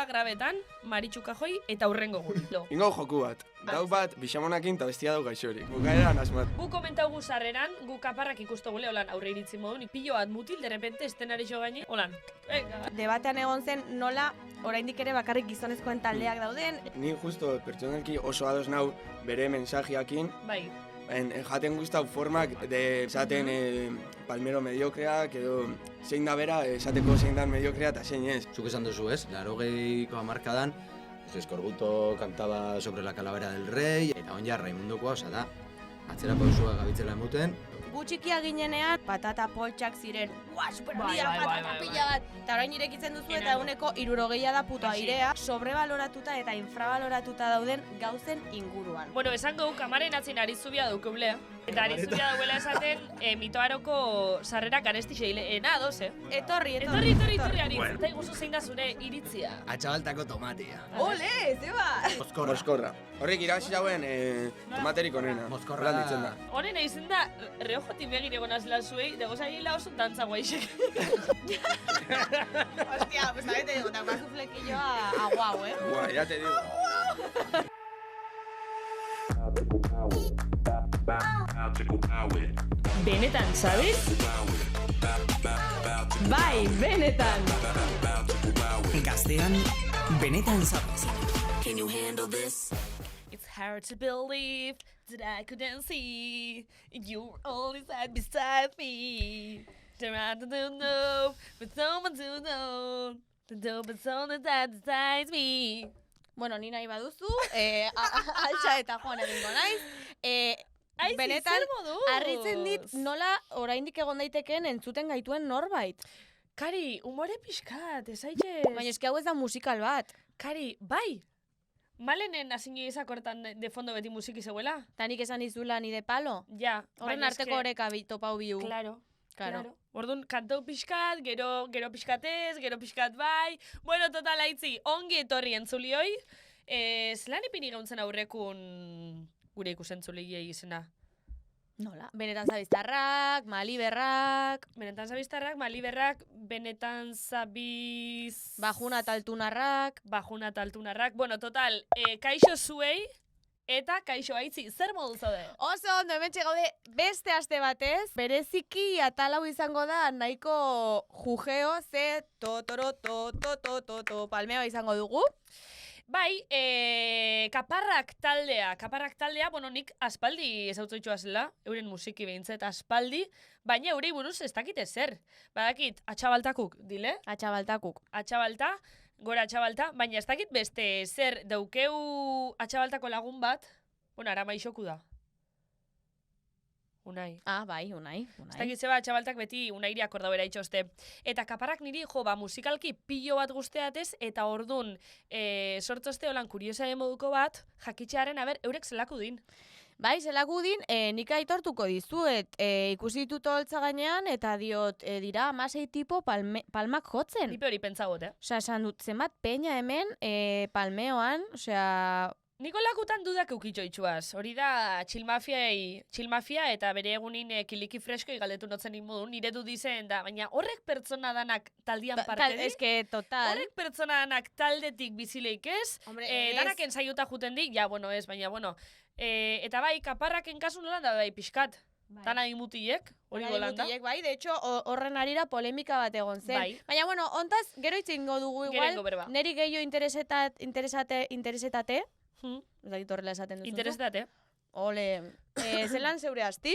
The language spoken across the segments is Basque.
Muga grabetan, Maritxu Kajoi eta hurrengo gurilo. Ingo joku bat. Dau bat, bixamonakin eta bestia dau gaixorik. Bukaeran asmat. Gu komentaugu sarreran, gu kaparrak ikusto gule, holan aurre iritzi modun, pilo bat mutil, derrepente estenarixo gaine, holan. Debatean egon zen nola, oraindik ere bakarrik gizonezkoen taldeak dauden. Ni justo pertsonalki oso ados nau bere mensajiakin. Bai. Jaten guztau formak de esaten palmero mediokreak edo zein da bera esateko zein dan mediokrea eta zein ez. Zuk esan duzu ez, 80ko hamarkadan, Eskorbuto cantaba sobre la calavera del rey, eta on ja Raimundokoa, osa da, atzera pausua gabitzela emuten. Gu txikia ginenean, patata poltsak ziren, superhandia, patata pila bat. Eta orain irekitzen duzu eta eguneko 60 da puto airea, sobrebaloratuta eta infrabaloratuta dauden gauzen inguruan. Bueno, esango guk amaren atzin arizubia daukeulea. Eta arizubia dauela esaten, mitoaroko sarrera garesti xeile. Ados, Etorri, Etorri, Aritz. Eta iguzu zein da zure iritzia. Atxabaltako tomatea. Ole, zeba! Moskorra. Horrek irabazi jauen tomaterik onena. Moskorra. Holan ditzen da. Honen eizen da, reojotik begire gonazela zuei, degozaila oso dantza guaixek. Hostia, pues a ver, te digo, te acuerdas un flequillo a guau, Guau, ya te digo. Benetan, sabes? Bai, benetan! Gaztean, benetan sabes. Can you handle this? It's hard to believe that I couldn't see you were always side beside me. I don't know, but someone to know. But someone that decides me. Bueno, ni nahi baduzu, altxa eta joan egingo naiz. Benetan, harritzen dit nola oraindik egon daitekeen entzuten gaituen norbait. Kari, umore pixkat, esaitez. Baina eski hau ez da musikal bat. Kari, bai. Malenen asinio izakortan de fondo beti musiki zeuela. Ta nik esan izula ni de palo. Ja. Horren arteko oreka topau biu. Claro. Orduan, kantau pixkat, gero pixkatez, gero pixkat bai. Bueno, total haitzi, ongi etorri entzulioi. Zelan ipini gauntzen aurrekun gure ikusentzulei izena? Nola? Benetan zabiztarrak, maliberrak... Benetan zabiztarrak, maliberrak, benetan zabiz... Bajuna taltunarrak... Bueno, total, kaixo zuei eta kaixo haitzi, zer modu zaude? Oso ondo, hementxe gaude beste aste batez, bereziki atalau izango da nahiko jugeo, ze palmeo izango dugu. Bai, kaparrak taldea, bueno, nik aspaldi ezautzoitxoa zela, euren musiki behintzet aspaldi, baina eurei buruz ez dakite zer. Badakit, atxabaltakuk, dile? Atxabalta, gora atxabalta, baina ez dakit beste zer daukeu atxabaltako lagun bat, bueno, arama isoku da. Unai. Ah, bai, Unai. Ez dakit zeba atxabaltak beti Unairi akordauera itxoste. Eta kaparrak niri, musikalki pilo bat guzteatez, eta ordun sortzoste holan kuriosa moduko bat, jakitxearen, eurek zelaku din. Bai, zelaku din, nik aitortuko dizuet, ikusi ditut holtza gainean, eta diot, dira, amasei tipo palmak jotzen. Nipe hori pentsagot, Osea, esan dut, zenbat peña hemen, palmeoan, osea... Niko lakutan dudak eukitxo itxuaz. Hori da, txilmafia eta bere egunin kiliki fresko galdetu notzen inmodu, nire du dizen da, baina horrek pertsona danak taldian parte di? Eske, total. Horrek pertsona danak taldetik bizileik ez, danak ensaiuta juten di, ja, bueno, ez, baina, bueno. Eta bai, kaparraken kasun nolan da bai pixkat. Dana imutiek, hori golanda. Bai, de hecho, horren arira polemika bat egon zen. Bai. Baina, bueno, ontaz, gero itzingo dugu igual, neri gehiago interesetate. Ez dakit horrela esaten duzu. Interesetate. Ole, zelan zeure asti?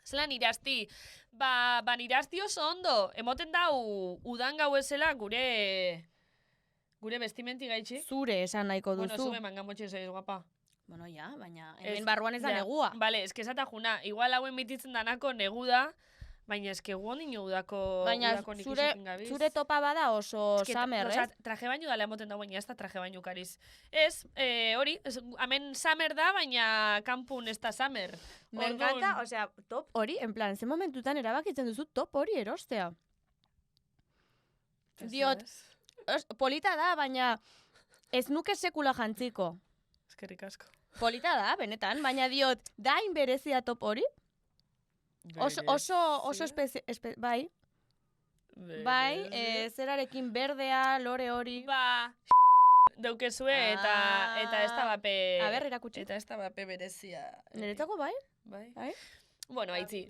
Zelan nire asti? Ba nire asti oso ondo. Emoten dau udan gau ezela gure vestimenti gaitxi. Zure esan nahiko duzu. Bueno, zube mangamotxe zaiz guapa. Bueno, ja, baina hemen barruan ez da negua. Bale, eske esata juna. Igual hauen bititzen danako negu da, baina eske guon dino udako nikisekin gabiz. Zure topa bada oso summer, ez? Traje baino dala emoten da, baina ez da traje baino kariz. Ez, hori, hemen summer da, baina kampun ez da summer. Me encanta, osea, top hori, en plan, ze momentutan erabakitzen duzu top hori erostea. Diot, polita da, baina ez nuke sekula jantziko. Eskerrik asko. Polita da, benetan, baina diot, dain berezia top hori? Oso bai. Bai, zerarekin berdea, lore hori. Ba, daukezue eta ez da bape... A ber, erakutsi. Eta ez da bape berezia. Niretzako bai? Bai. Bai? Bueno, aitzi.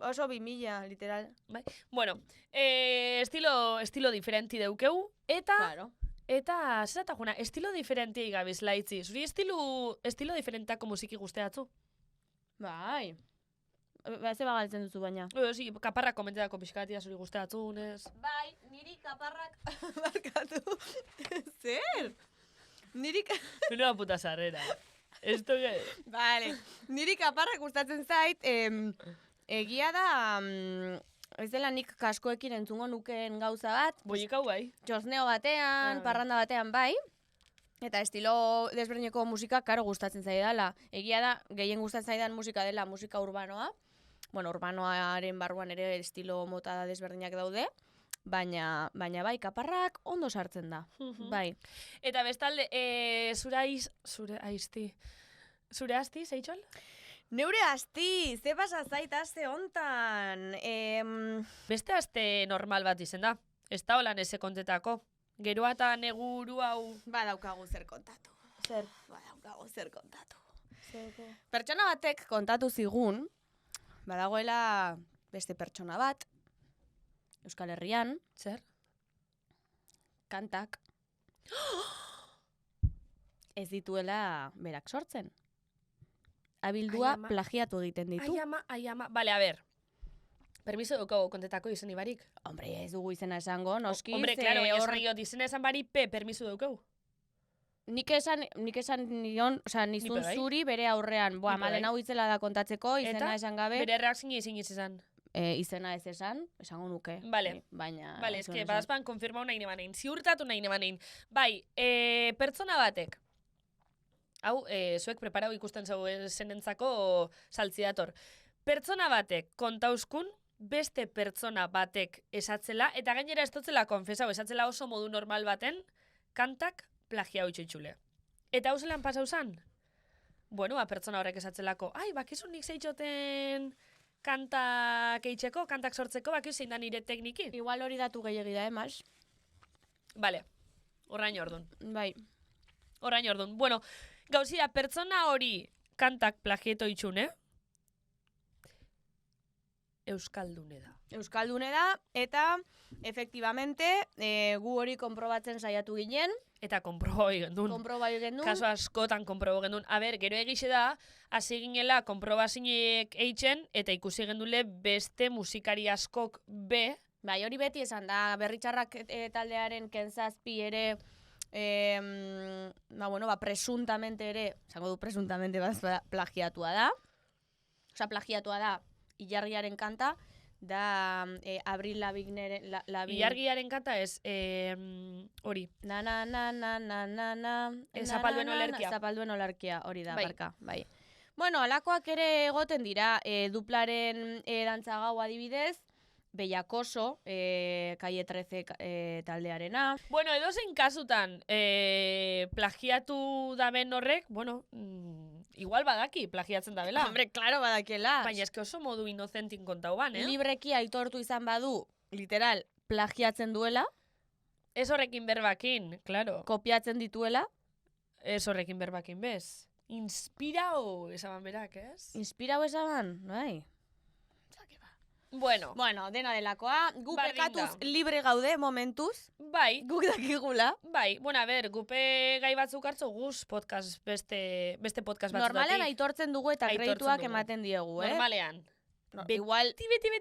Oso 2000, literal. Bai. Bueno, estilo diferenti daukeu, eta... Claro. Eta, zer eta juna, estilo diferentiei gabiz laitzi. Zuri estilo diferentako musiki guzteatzu? Bai. Ze bagaltzen duzu baina. Sí, kaparrak komentetako pixkatia zuri guzteatzunez. Bai, niri kaparrak markatu. Zer? Niri... Una puta sarrera. Esto que... Vale. Niri kaparrak gustatzen zait, egia da... Ez dela nik kaskoekin entzungo nukeen gauza bat. Boikau bai. Txosneo batean, parranda batean bai. Eta estilo desberdineko musika, karo, gustatzen zaidala. Egia da, gehien gustatzen zaidan musika dela musika urbanoa. Bueno, urbanoaren barruan ere estilo mota desberdinak daude. Baina bai, kaparrak ondo sartzen da. Bai. Eta bestalde, zure asti, zeitxol? Neure asti, ze pasa zait aste hontan. Beste aste normal bat izen da. Ez da holan eze kontetako. Geroa eta neguru hau... Badaukagu zer kontatu. Zer? Badaukagu zer kontatu. Pertsona batek kontatu zigun, badagoela beste pertsona bat, Euskal Herrian, Zer? kantak, ez dituela berak sortzen. Abildua Ai, ama. plagiatu egiten ditu. Ai ama. Bale, a ber. Permiso dukago kontetako izen ibarik. Hombre, ez dugu izena esango, noski. Hombre, claro, baina esan diot izena esan bari permiso dukago. Nik esan nion, oza, nizun Ni bai. zuri bere aurrean. Boa, Ni bai. malen hau itzela da kontatzeko, izena Eta esan gabe. bere reakzioa izin izan. Izena ez esango nuke. Vale. Baina... Bale, ez eske, esan. badazpan konfirmau nahi nemanein, ziurtatu nahi nemanein. Bai, pertsona batek, hau, zuek preparau ikusten zau zenentzako saltzidator. Pertsona batek kontauskun, beste pertsona batek esatzela, eta gainera ez dutzela konfesau, esatzela oso modu normal baten, kantak plagiau itxoitzule. Eta hau zelan pasau zan? Bueno, pertsona horrek esatzelako, ai, bakizu nik zeitxoten kantak eitzeko, kantak sortzeko, bakizu zein da nire tekniki? Igual hori datu gehiagi da, Mas? Bale, orain ordun. Bai. Orain ordun. Bueno, gauzia, pertsona hori kantak plagieto itxune, euskaldune da. Euskaldune da, eta efektibamente gu hori konprobatzen saiatu ginen, Eta konprobo gendun. konproba egin Kaso askotan konprobo gendun. A ber, gero egixe da, hasi ginela konprobazinek eitzen, eta ikusi gendule beste musikari askok be. Bai, hori beti esan da, berritxarrak taldearen Kenzazpi ere, presuntamente ere, esango du presuntamente plagiatua da. Osa, plagiatua da, Ilargiaren kanta, da Abril Lavigne... Ilargiaren kanta ez, hori. Na. Zapalduen olerkia. Zapalduen olerkia, hori da, Bai. barka, bai. Bueno, alakoak ere egoten dira, duplaren dantza gau adibidez, Bellacoso, Calle 13 taldearena. Bueno, edozein kasutan plagiatu daben horrek, bueno, igual badaki plagiatzen dabela. Hombre, claro, badakiela. Baina eske oso modu inozentin kontau ban, Libreki aitortu izan badu, literal, plagiatzen duela, Ez horrekin berbakin, claro. kopiatzen dituela, Ez horrekin berbakin, bez. Inspirao esaban berak, ez? inspirau esan, bai. Bueno, Bueno, dena delakoa, gu Berdin pekatuz da. libre gaude momentuz, bai, guk dakigula. bai. Bueno, a ber, gupe gai batzuk hartzo guz podcast, beste podcast batzuk. Normalean aitortzen dugu eta Aitortzen kredituak dugu. ematen diegu, Normalean. No, Beti, igual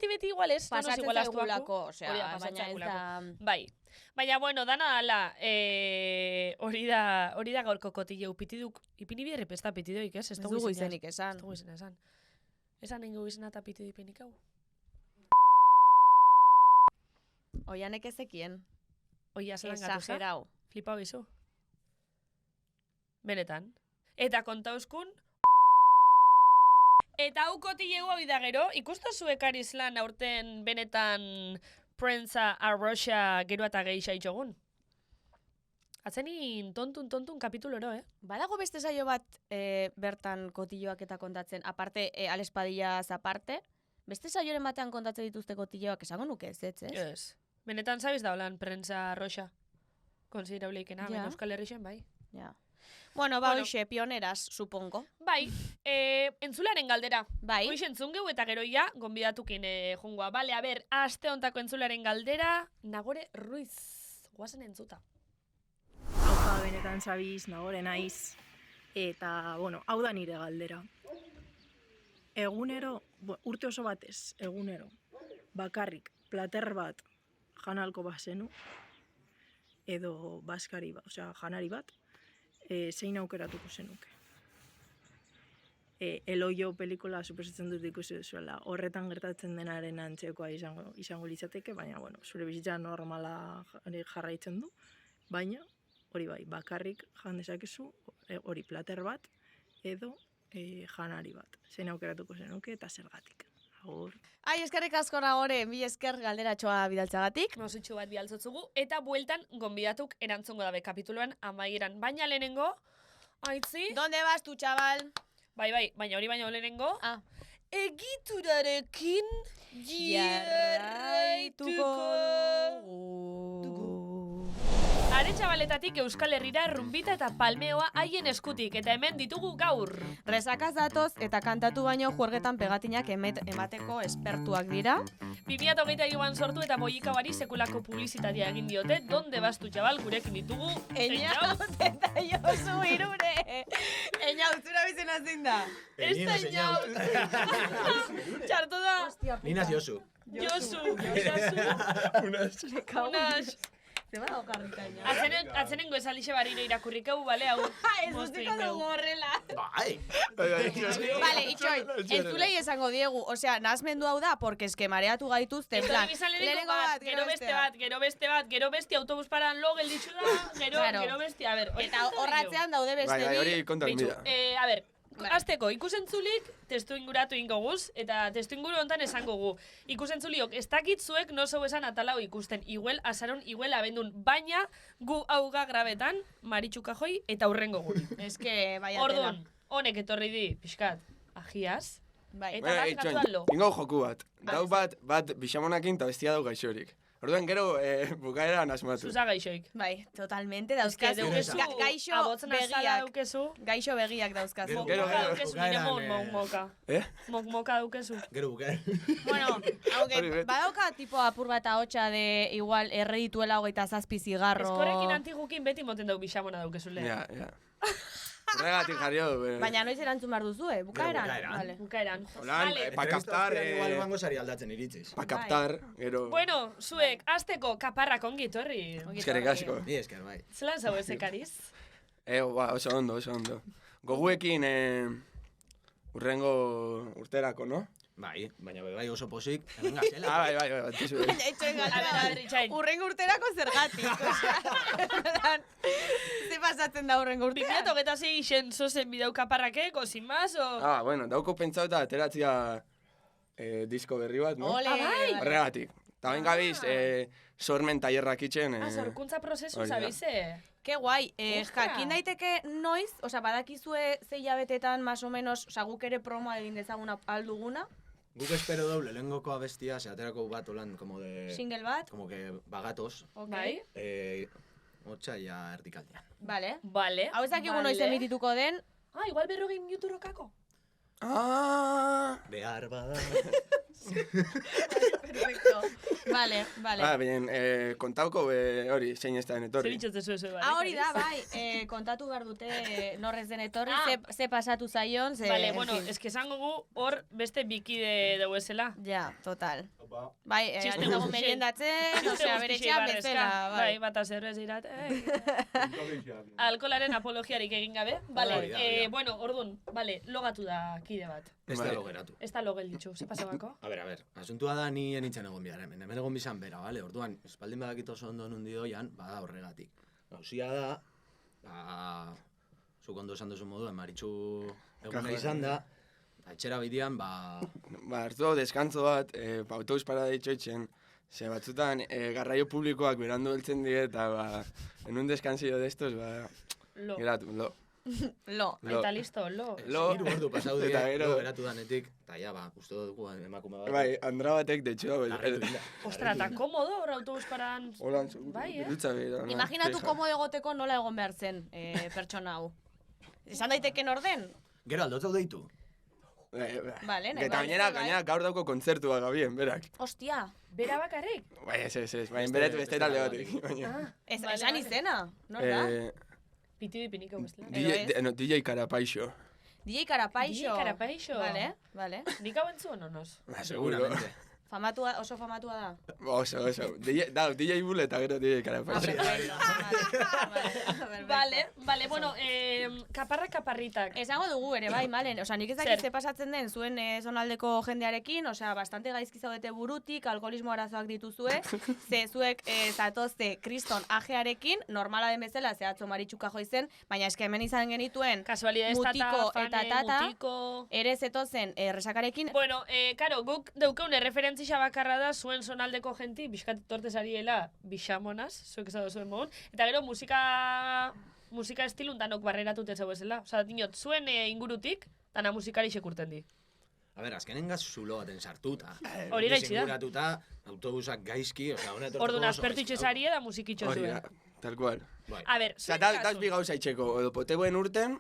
beti igual ez. pasatzen igual astuako. zaigulako, osea, Hori da, pasatzen baina ez zaigulako. da... Bai. Baina, bueno, dana dala, hori da gaurko kotilleu pitiduk. Ipini bierri pesta pitidoik, ez? Ez dugu izenik esan. Ez dugu izena esan. Esan nengo izena eta pitidu ipenik hau. Oianek ezekien. Oia zelan gatuza. Exagerau. Flipau izu. Benetan. Eta kontauskun. Eta hau kotilleu hau da gero, ikustu zuek arizlan aurten benetan prentza arroxa gero eta gehi saitxogun. Atzenin tontun kapituloro, Badago beste saio bat bertan kotilloak eta kontatzen, aparte, alespadillaz aparte, beste saioren batean kontatzen dituzte kotilloak esango nuke ez, ez? Ez. Benetan zabiz da holan prentza arroxa konsiderableikena, Ja. Euskal Herrixen, bai. Ja. Bueno, Bueno. hoxe, pioneras, supongo. Bai, entzularen galdera. Bai. Hoiz entzun geu eta gero ja, gonbidatukin jungoa. Bale, a ber, aste hontako entzularen galdera, Nagore Ruiz. Guazen entzuta. Haupa benetan zabiz, nagore naiz, eta, bueno, hau da nire galdera. Egunero, urte oso batez, egunero, bakarrik, plater bat janalko bazenu, edo baskari bat, osea, janari bat, zein aukeratuko zenuke. Eloio pelikula suposatzen dut ikusi duzuela, horretan gertatzen denaren antzekoa izango litzateke, baina, bueno, zure bizitza normala jarraitzen du, baina, hori bai, bakarrik jan dezakezu, hori plater bat, edo janari bat. Zein aukeratuko zenuke eta zergatik. Agur. Ai, eskerrik asko Nagore, bi esker galderatxoa bidaltzagatik. Nositxu bat bialtzotzugu, eta bueltan gonbidatuk erantzongo dabe kapituloan amaieran. Baina lehenengo, aitzi? Donde vas tu, chaval? Bai, baina hori baina lehenengo. Ah. Egiturarekin jarraituko dugu. Are txabaletatik Euskal Herrira rumbita eta palmeoa haien eskutik, eta hemen ditugu gaur. Resakaz datoz eta kantatu baino juergetan pegatinak emateko espertuak dira. 2022an sortu eta Moikabari sekulako publizitatea egin diote, donde bastu txabal gurekin ditugu. Einaut eta Josu Irure. Einautzura bizena zein da? Ez da Einaut. Txartu da. Ninaz Josu. Josu. Unas. Zeba dago karrikaina. Atzenengo esalixe barino irakurrikau, bale, hau. Ez dutiko dugu horrela. Bai! Vale, itxoin, entzulei esango diegu, osea, nahazmendu hau da, porque eske mareatu gaituzte, en plan, lehenengo bat, gero beste bat, gero beste autobus paran lo gelditzu da, gero beste, a ber. Eta horratzean daude beste Bai, hori kontak mida. A ber, azteko, ikusentzulik testu inguratu ingo guz, eta testu inguru hontan esango gu. Ikusentzuliok, ez dakit zuek no zeu esan atalau ikusten, iguel azaron, iguel abendun, baina gu hauga grabetan, Maritxu Kajoi eta hurrengo gu. Eske, bai Orduan, honek etorri di, pixkat, agiaz, Bai. eta bat gatuan lo. Ingo joku bat. Dau bat bixamonakin eta bestia dau gaixorik. Orduan gero bukaeran asmatu. Zuza gaixoik. Bai, totalmente dauzkazu. Daukezu, Gaixo abotzen azala begiak. daukezu. Gaixo begiak dauzkazu. Gero, Mokmoka daukezu, nire bukaeran, mokmoka. Mokmoka daukezu. Gero bukaer. Bueno, Hori bet. badauka tipo apur bat ahotsa de igual erredituela 27 zigarro. Eskorekin antigukin beti moten dau bixamona daukezule. Ja. Horregatik jarri hau. Baina noiz erantzun behar duzu, bukaeran? bukaeran. Vale. Bukaeran. Holan, Vale. pa kaptar, Igual bango sari aldatzen iritziz. pa kaptar, gero... Bueno, zuek, azteko kaparrak ongi etorri. Eskerrik asko. Ni esker, bai. Zelan zau ezekariz? Oso ondo. Goguekin urrengo urterako, no? Bai, baina bai oso posik, hemen gazela. Bai, batizu. Itxoin A ber, itxain. Urrengo urterako zergatik. Osea, ze pasatzen da urrengo urtean? 2026 isen zozen bidau kaparrakeko, sin más, o... Bueno, dauko pentsau eta ateratzia disko berri bat, no? Ole, bai. Horregatik. Eta bain gabiz, sormen tailerrak itxen. Sorkuntza prozesu, hori da. zabize? Ke guai, Ostra. jakin daiteke noiz, osea, badakizue ze hilabetetan, más o menos, osea, guk ere promoa egin dezaguna alduguna, Guk espero doble, lehengoko abestia, se aterako bat olan, como de... single bat, Como que bagatos. ok. Bai? Otsaila erdikaldean. Vale. Vale. Hau ez dakigu noiz emitituko den, Igual 40 minutu rokako. Behar bada. perfecto. Vale. Baina, kontauko hori, zein ez da Zer etorri. itxote zuen, bai? Hori da, bai, kontatu behar dute norrez den etorri, ze pasatu zaion, ze... Vale, en bueno, fin. es que esango gu hor beste bikide dauezela. Ja, total. Bai, Txiste ari dago guztixen. meriendatzen, osea, bere etxean bezala, Bai, bata zerbez irat. Alkolaren apologiarik egin gabe. Vale, Hori da. bueno, orduan, vale, logatu da kide bat. Ez da Bai. logeratu. Ez da logel ditxu, ze pasabako? A ber, asuntua da ni enitzen egon bihar hemen egon bizan bera, bale? Orduan, espaldin badakit oso ondo nundi doian, bada horregatik. Gauzia da, zuk ondo esan duzu moduen, Maritxu eguna Kajoa. izan da, eta etxera bidean, Hartu deskantzo bat, autobus parada itxoitzen, ze batzutan garraio publikoak berandu heltzen die, eta en un descansillo de estos, Lo. geratu, lo. Lo. Lo. Eta listo, lo. Lo. 3 ordu pasau die, Eta gero- lo geratu danetik, eta ja, uste dugu emakume bat. Bai, Andra batek, de hecho, Larritu inda. Ostra, eta komodo hor autobus paran. Holan, Bai, dutza bera. Imaginatu komo egoteko nola egon behar zen pertsona hau. Esan daiteken orden? Gero aldotzu deitu. Vale, nahi Eta bai, gainera gaur dauko kontzertua gabien, berak. Ostia, Bera bakarrik? Bai, ez, baina beste talde batek. baina. esan izena, nor da? Piti pinik eguztela. DJ Carapaixo. DJ Carapaixo. DJ Carapaixo. Vale. Nik hau entzuen onoz? Seguro. Seguramente. Oso famatua da. Oso. DJ Bull eta gero DJ Carapaixo. Vale, bueno, kaparritak. Esango dugu ere, bai, malen. Osa, nik ez dakit ze pasatzen den zuen zonaldeko jendearekin, osea, bastante gaizki zaudete burutik, alkoholismo arazoak dituzue, ze zuek zatozte kriston ajearekin, normala den bezala, zehatzo maritxuka joizen, baina eske hemen izan genituen Kasualidades mutiko tata, eta fane, tata, mutiko... ere zetozen resakarekin. Bueno, karo, guk daukaune referentzia bakarra da zuen zonaldeko jenti, bizkat tortez ariela bixamonaz, zuek esatu zuen mogun, eta gero musika estilun danok barreratut ez ezela. Osa, dinot, zuen ingurutik, dana musikari sekurten di. A ber, azkenengaz zulo baten sartuta. Hori gaitxi da. Disinguratuta, autobusak gaizki, osea, hona etortuko... Orduan, aspertu itxezari da musikitxo Hori zuen. da, tal cual. Bai. A ber, Osa, zuen das bi gauza itxeko, edo poteguen urten,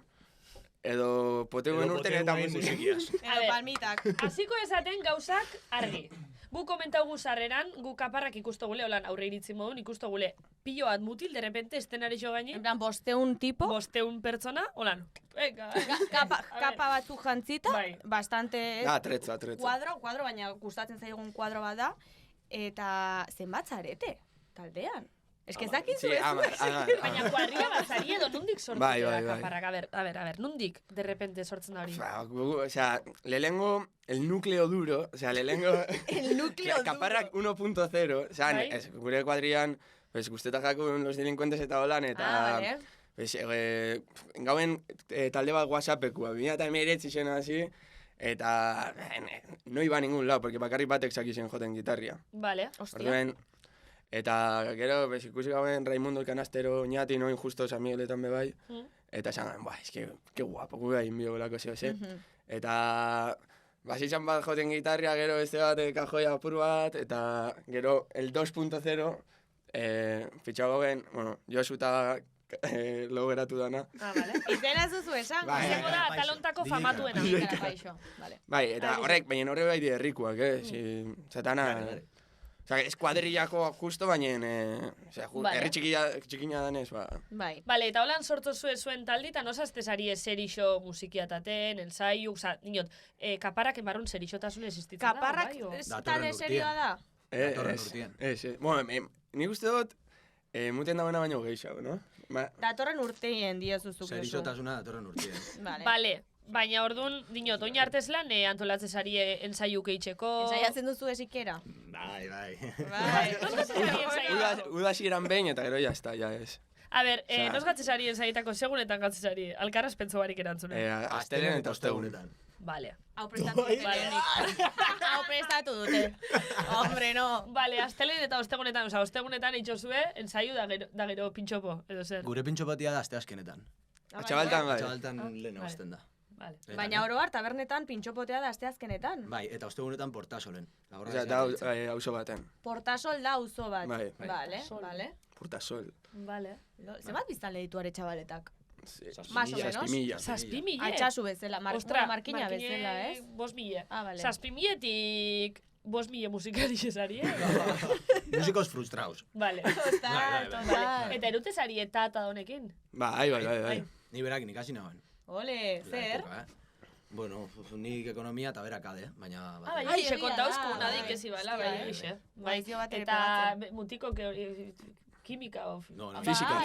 edo poteguen urten eta musikiaz. A ber, palmitak. hasiko esaten gauzak argi. Gu komentaugu sarreran, gu kaparrak ikustogule, holan aurre iritzi modun, ikustogule pilo bat mutil, de repente, estenari jo gaini, En plan, 500 tipo, 500 pertsona, holan, venga. kapa batzuk jantzita, Bai. bastante Tretza. kuadro, baina gustatzen zaigun kuadro bat da, eta zenbat zarete, taldean. Ez que zakizu ez. Baina kuadrilla bat zari edo nundik sortu Bai. da kaparrak. A ver, nundik de repente sortzen da hori. O sea, lehengo el núcleo duro, o sea, lehengo... El núcleo Kaparrak 1.0, o sea, Bai. gure kuadrian, pues, guztetak jakun los delincuentes eta holan, eta... vale. Pues, gauen talde bat WhatsAppekua, 2019 zena hasi, eta no iba a ningún lado, porque bakarrik batek zakizen joten gitarria. Vale. Orduen, eta gero, pues, ikusi gauen Raimundo el Canastero, Oñati, no injusto, San Migueletan bebai, eta esan, buah, es que guapo, gu behin biogolako zeo, Eta... Basizan bat joten gitarria, gero beste bat, kajoia apur bat, eta gero el 2.0, fitxago ben, bueno, Josu eta lo geratu dana. Vale. Izena zuzu esan. Bai. Izango da, talontako DJ famatuena. DJ Carapaixo. Vale. Bai, eta horrek, baina horre bai herrikuak, si, zatana... Osa, ez kuadrillako justo, baina, Vale. herri txikina danez, ba... Bai. Vale, eta holan sortu zuen taldi, eta nosazte zari eserixo musikiataten, ensaiu, oza, niot, kaparrak emarrun serixotasun existitzen da, Kaparrak bai, o? tale serioa da. Datorren urtean. Bueno, nik uste dut, muten dagoena baino gehiago, no? Datorren urteien diozuzuk. Zerizotasuna datorren urtean. Vale. Baina orduan, dinot, oin arteslan antolatze zari ensaiu keitzeko... Ensaiatzen duzu esikera. Bai. Udasieran behin eta gero jazta, ja ez. A ber, nos gatzesari ensaietako segunetan gatzesari, alkarraz pentso barik erantzune. Astelen eta ostegunetan. Vale. Hau prestatu dute. Hau prestatu dute. Hombre, no. Vale, astelen eta ostegunetan, oza, ostegunetan itxozue, ensaiu da gero pintxopo, edo zer. Gure pintxo batia da aste azkenetan. Atxabaltan, bai. Atxabaltan lehen egozten da. Vale. Baina oroar tabernetan pintxopotea da asteazkenetan. Bai, eta ostegunetan portasolen. Osea, da auzo baten. Portasol da auzo bat. Bai. Vale. Portasol. Vale. Zenbat biztan lehituare txabaletak? Más Más o menos. Zazpimile. Altsasu bezala, markina bezala, ez? 5.000. Ah, vale. Zazpimiletik 5.000 musikari esari, Músicos frustrados. Vale. Total. Eta erute zari eta honekin? Bai. Ni berak nik hasi nagoen. Ole, zer? Bueno, nik ekonomia eta berak ade, baina... Baina ixe kontauzku nadik ezibala, bai, ixe. Baizio bat ere Eta pegatzen. mutiko kimika of... No, Física.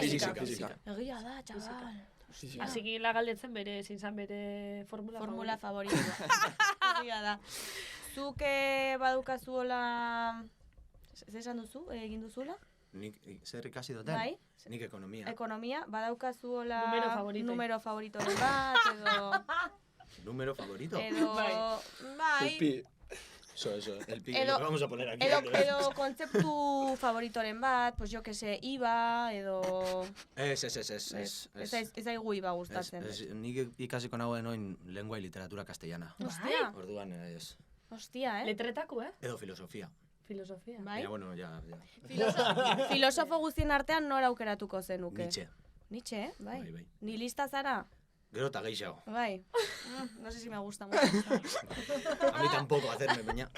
Egia da, txabal. Así que la galdetzen bere, zintzan bere Formula favoritoa. Egia da. Zuk badukazuola... Zer esan duzu, egin duzula? Nik zer ikasi duten? Bai. Nik ekonomia. Ekonomia, badaukazuola... Numero favoritoren bat, edo... Número favorito? Bai. Eso, el pico, Edo- lo vamos a poner aquí. Edo kontzeptu favoritoren bat, pues jo que se, IVA, edo... Ez. Ez zaigu IVA gustatzen. Nik ikasiko nagoen oin lengua y literatura castellana. Hostia, Orduan, ez. hostia, Letretako, Edo filosofia. Filosofia. Bai? Baina, bueno, ja. Filosofo guztien artean nora aukeratuko zenuke? Nietzsche. Nietzsche, bai. Bai. Ni lista zara? Gero eta gehiago. Bai. No sé si me gusta mucho. A mí tampoco hacerme, baina.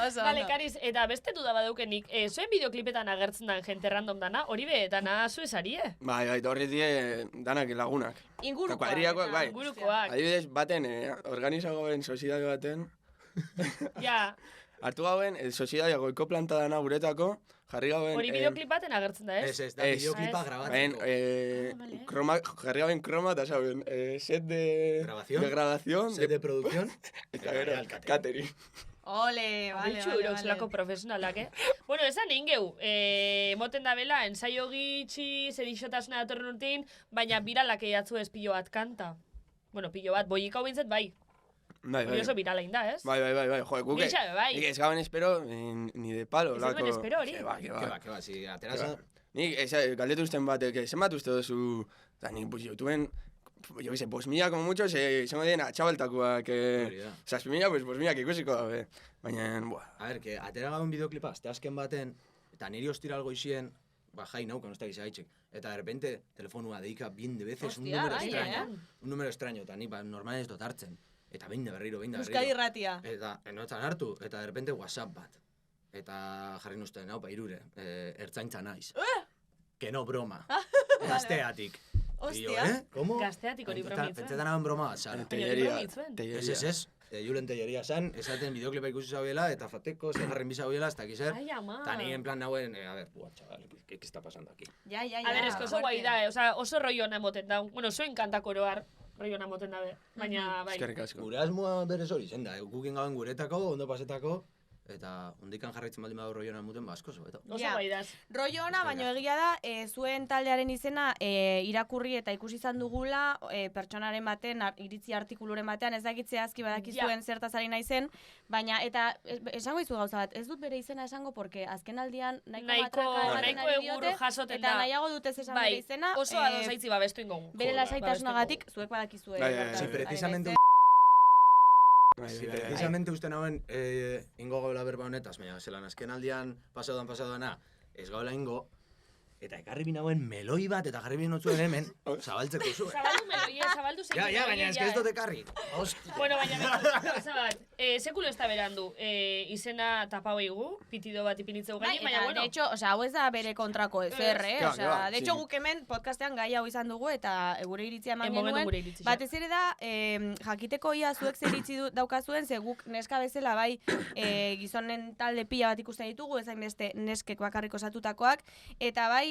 Oso, Vale, ondo. Kariz, eta beste duda badaukenik, zuen bideoklipetan agertzen dan jente random dana, hori be, dana zu esarie? Bai, eta horrez die danak lagunak. Ingurukoak. Kuadrillakoak, bai. Ingurukoak. Adibidez, baten, organizagoen soziedade baten, Ja, hartu gauen, soziedadea goiko planta dana guretako, jarri gauen... hori bideoklip baten agertzen da, ez? Ez, da Ez. bideoklipa Ez. grabatzeko. Kroma, jarri gauen kroma, eta saben, set de... Grabación. De grabación. Set de producción. Eta gero, el catering. catering. Ole, vale, Bitxu, vale, zelako vale. profesionalak, Bueno, esan ingeu, moten da bela, ensaio gitxi, zedixotasuna datorren urtein, baina biralak eiatzu ez pilo bat kanta. Bueno, pilo bat, boikau bintzet bai. Bai, Hori oso birala inda, ez? Bai, joder, guke. Gisa, bai. Nik ez gaben espero, ni de palo. Ez gaben espero hori? Que ba. Que ba, si aterasa... Nik, galdetu usten batek, zenbat uste duzu, eta nik, pues, YouTubeen, yo que sé, 5.000 como mucho, izango dien atxabaltakoak, Hori da. 6.000, pues 5.000 ikusiko dabe. Baina, buah. A ver, que atera gaben bideoklipa, azte azken baten, eta niri ostiral goizien, jai naukan, ez da gizaitxek. Eta de repente, telefonua deika bien de veces, un Hostia, número bai, extraño. Un número extraño, eta ni, normal ez dut hartzen. Eta behin da berriro. Euskadi Irratia. Eta, enoetan hartu, eta de repente WhatsApp bat. Eta jarri nuzten, hau, irure, ertzaintza naiz. Que no broma. Gazteatik. Hostia. Como? Gazteatik hori bromitzen. Pentsetan hauen broma bat, zara. Telleria. Ez. Julen telleria zan, esaten bideoklipa ikusi zauela, eta fateko, zegarren bizauela, ez dakiz zer. Ai, ama. Eta ni en plan nauen, a ver, buah, chaval, ¿qué está pasando aquí? Ja. A ver, esko oso guai da, oso rollo ona emoten da. Bueno, zuen kantak oroar rollo ona emoten da, baina, bai. Eskerrik asko. Gure asmoa berez hori zen da, gukin gauen guretako, ondo pasetako, eta ondikan jarraitzen baldin badu rollo ona emoten, ba, asko zobeto. Oso Ja. guai daz. Rollo ona, baina egia da, zuen taldearen izena irakurri eta ikusi izan dugula pertsonaren baten, iritzi artikuluren batean, ez dakit zehazki badakizuen zertaz ari naizen, baina, eta esango izu gauza bat, ez dut bere izena esango, porque azken aldian nahiko ematen ari egur diote, jasoten eta da. nahiago dute esan bere Bai, izena, oso adosaitzi babestu ingogu. bere lasaitasunagatik, zuek badakizue. Bai, zertaz Sí, ari precisamente... naizen. Sí, precisamente uste nauen ingo gaula berba honetaz, baina zelan azken aldian pasadoana, ez gaula ingo, eta ekarri binauen meloi bat, eta jarri binotzuen hemen, zabaltzeko zuen. Zabaldu meloia, zabaldu zekin. Ja, baina ez que ez dut ekarri. Bueno, baina, gauza bat, sekulo ez da berandu, izena tapau eigu, pitido bat ipinitzeu Bai, gaini, baina, eta, bueno. de hecho, hau ez da bere kontrako ezer, Claro, Osea, claro, de hecho, sí. guk hemen podcastean gai hau izan dugu, eta gure iritzia eman Emogendu genuen. gure iritzia. Batez ere da, jakiteko ia zuek zer iritzi daukazuen, ze guk neska bezala bai gizonen talde pila bat ikusten ditugu, ezain beste neskek bakarrik osatutakoak, eta bai,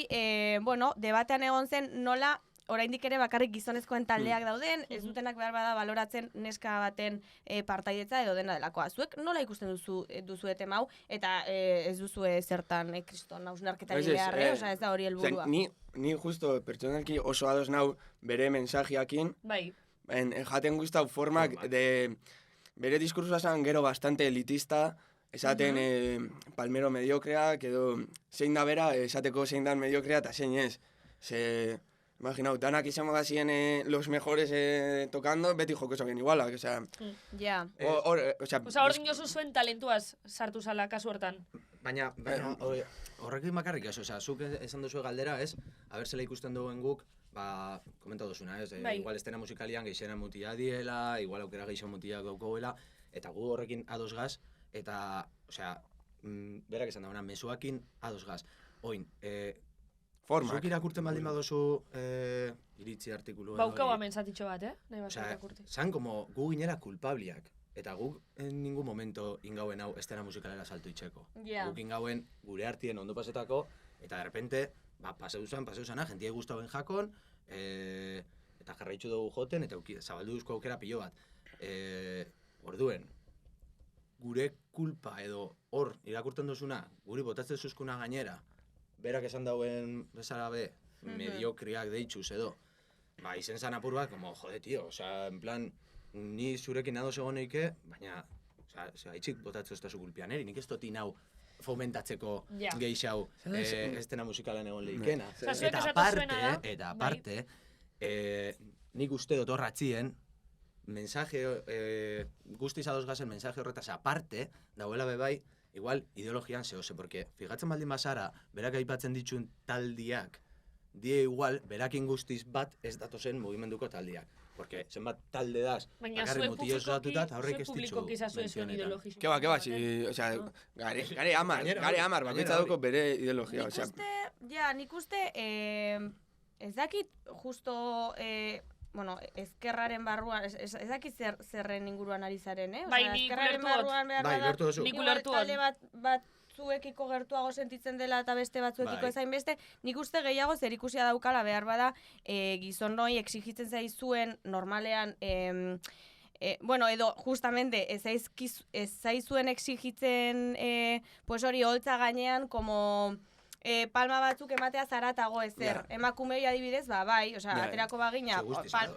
bueno, debatean egon zen nola, oraindik ere bakarrik gizonezkoen taldeak dauden, ez dutenak behar bada baloratzen neska baten partaidetza edo dena delakoa. Zuek nola ikusten duzu etemau, eta ez duzue zertan kriston hausnarketari Ez, ez, beharre, osea ez da hori helburua. Ni justo pertsonalki oso ados nau bere mensajiakin, Bai, jaten gustau formak de bere diskursoa zan gero bastante elitista, esaten palmero mediokreak, edo zein da bera, esateko zein dan mediokrea eta zein ez. Ze, imaginau, danak izango da ziren los mejores tocando, beti joko zogien igualak, osea... Ja. hor dinosu zuen talentuaz sartu zala kasu hortan. Baina horrekin bakarrik ez, osea, zuk esan duzu galdera, ez? Aber zela ikusten duen guk, ba, komentatu duzuna, ez? Bai. Igual estena musikalian geixena mutia diela, igual aukera geixo mutia daukoela, eta gu horrekin ados gaz, eta, osea, berak esan dauna, mezuakin ados gaz. Oin, Formak. zuk irakurtzen baldin baduzu iritzi artikulu Baukau hemen zatitxo bat, nahi bat Osea, irakurti. zan como gu ginera kulpabliak. Eta guk en ningún momento ingauen hau estena musikalera saltu itxeko. Ja. Guk ingauen gure artien ondo pasetako, eta de repente, ba, paseu zana, jentia gustauen jakon, eta jarraitzu dugu joten, eta zabaldu duzko aukera pilo bat. Orduen, gure kulpa edo hor irakurten duzuna, guri botatzen zuzkuna gainera, berak esan dauen bezala be, mediokriak deitxuz edo, ba, izen zan apur bat, como, jode, tío, osea, en plan, ni zurekin ados egon eike, baina, Gaitxik botatzu ez da zu kulpian eri, nik ez doti nau fomentatzeko Ja. geixau estena musikalan egon lehikena. Osa, zuek Eta esatu zuena da, eta aparte, nik uste dut horratzien, mensaje, guztiz ados gazen mensaje horretaz aparte, dauela bebai, igual ideologian zehose, porque fijatzen baldin bazara, berak aipatzen ditxun taldiak, die igual, berakin guztiz bat ez datozen mugimenduko taldiak. Porque zenbat talde daz, baina bakarri zuek mutillo osatuta, eta horrek ez ditzu publikoki zazuen zuen mentzionetan. ideologia. Ke ba, si, osea, gare amar, bakoitza duko bere ideologia, osea. Nik uste, ez dakit justo, bueno, ezkerraren barruan, ez dakit zerren inguruan ari zaren, Bai, Osea, nik ezkerraren ulertu dut. barruan behar Bai, bada, ulertu duzu. Nik igual ulertu dut. talde batzuekiko gertuago sentitzen dela eta beste batzuekiko Bai. ezain beste, nik uste gehiago zerikusia daukala behar bada gizonoi exigitzen zaizuen normalean, bueno, edo justamente ez zaizuen exigitzen pues hori holtza gainean como palma batzuk ematea zaratago ezer. Emakumei adibidez, bai, osea, aterako bagina,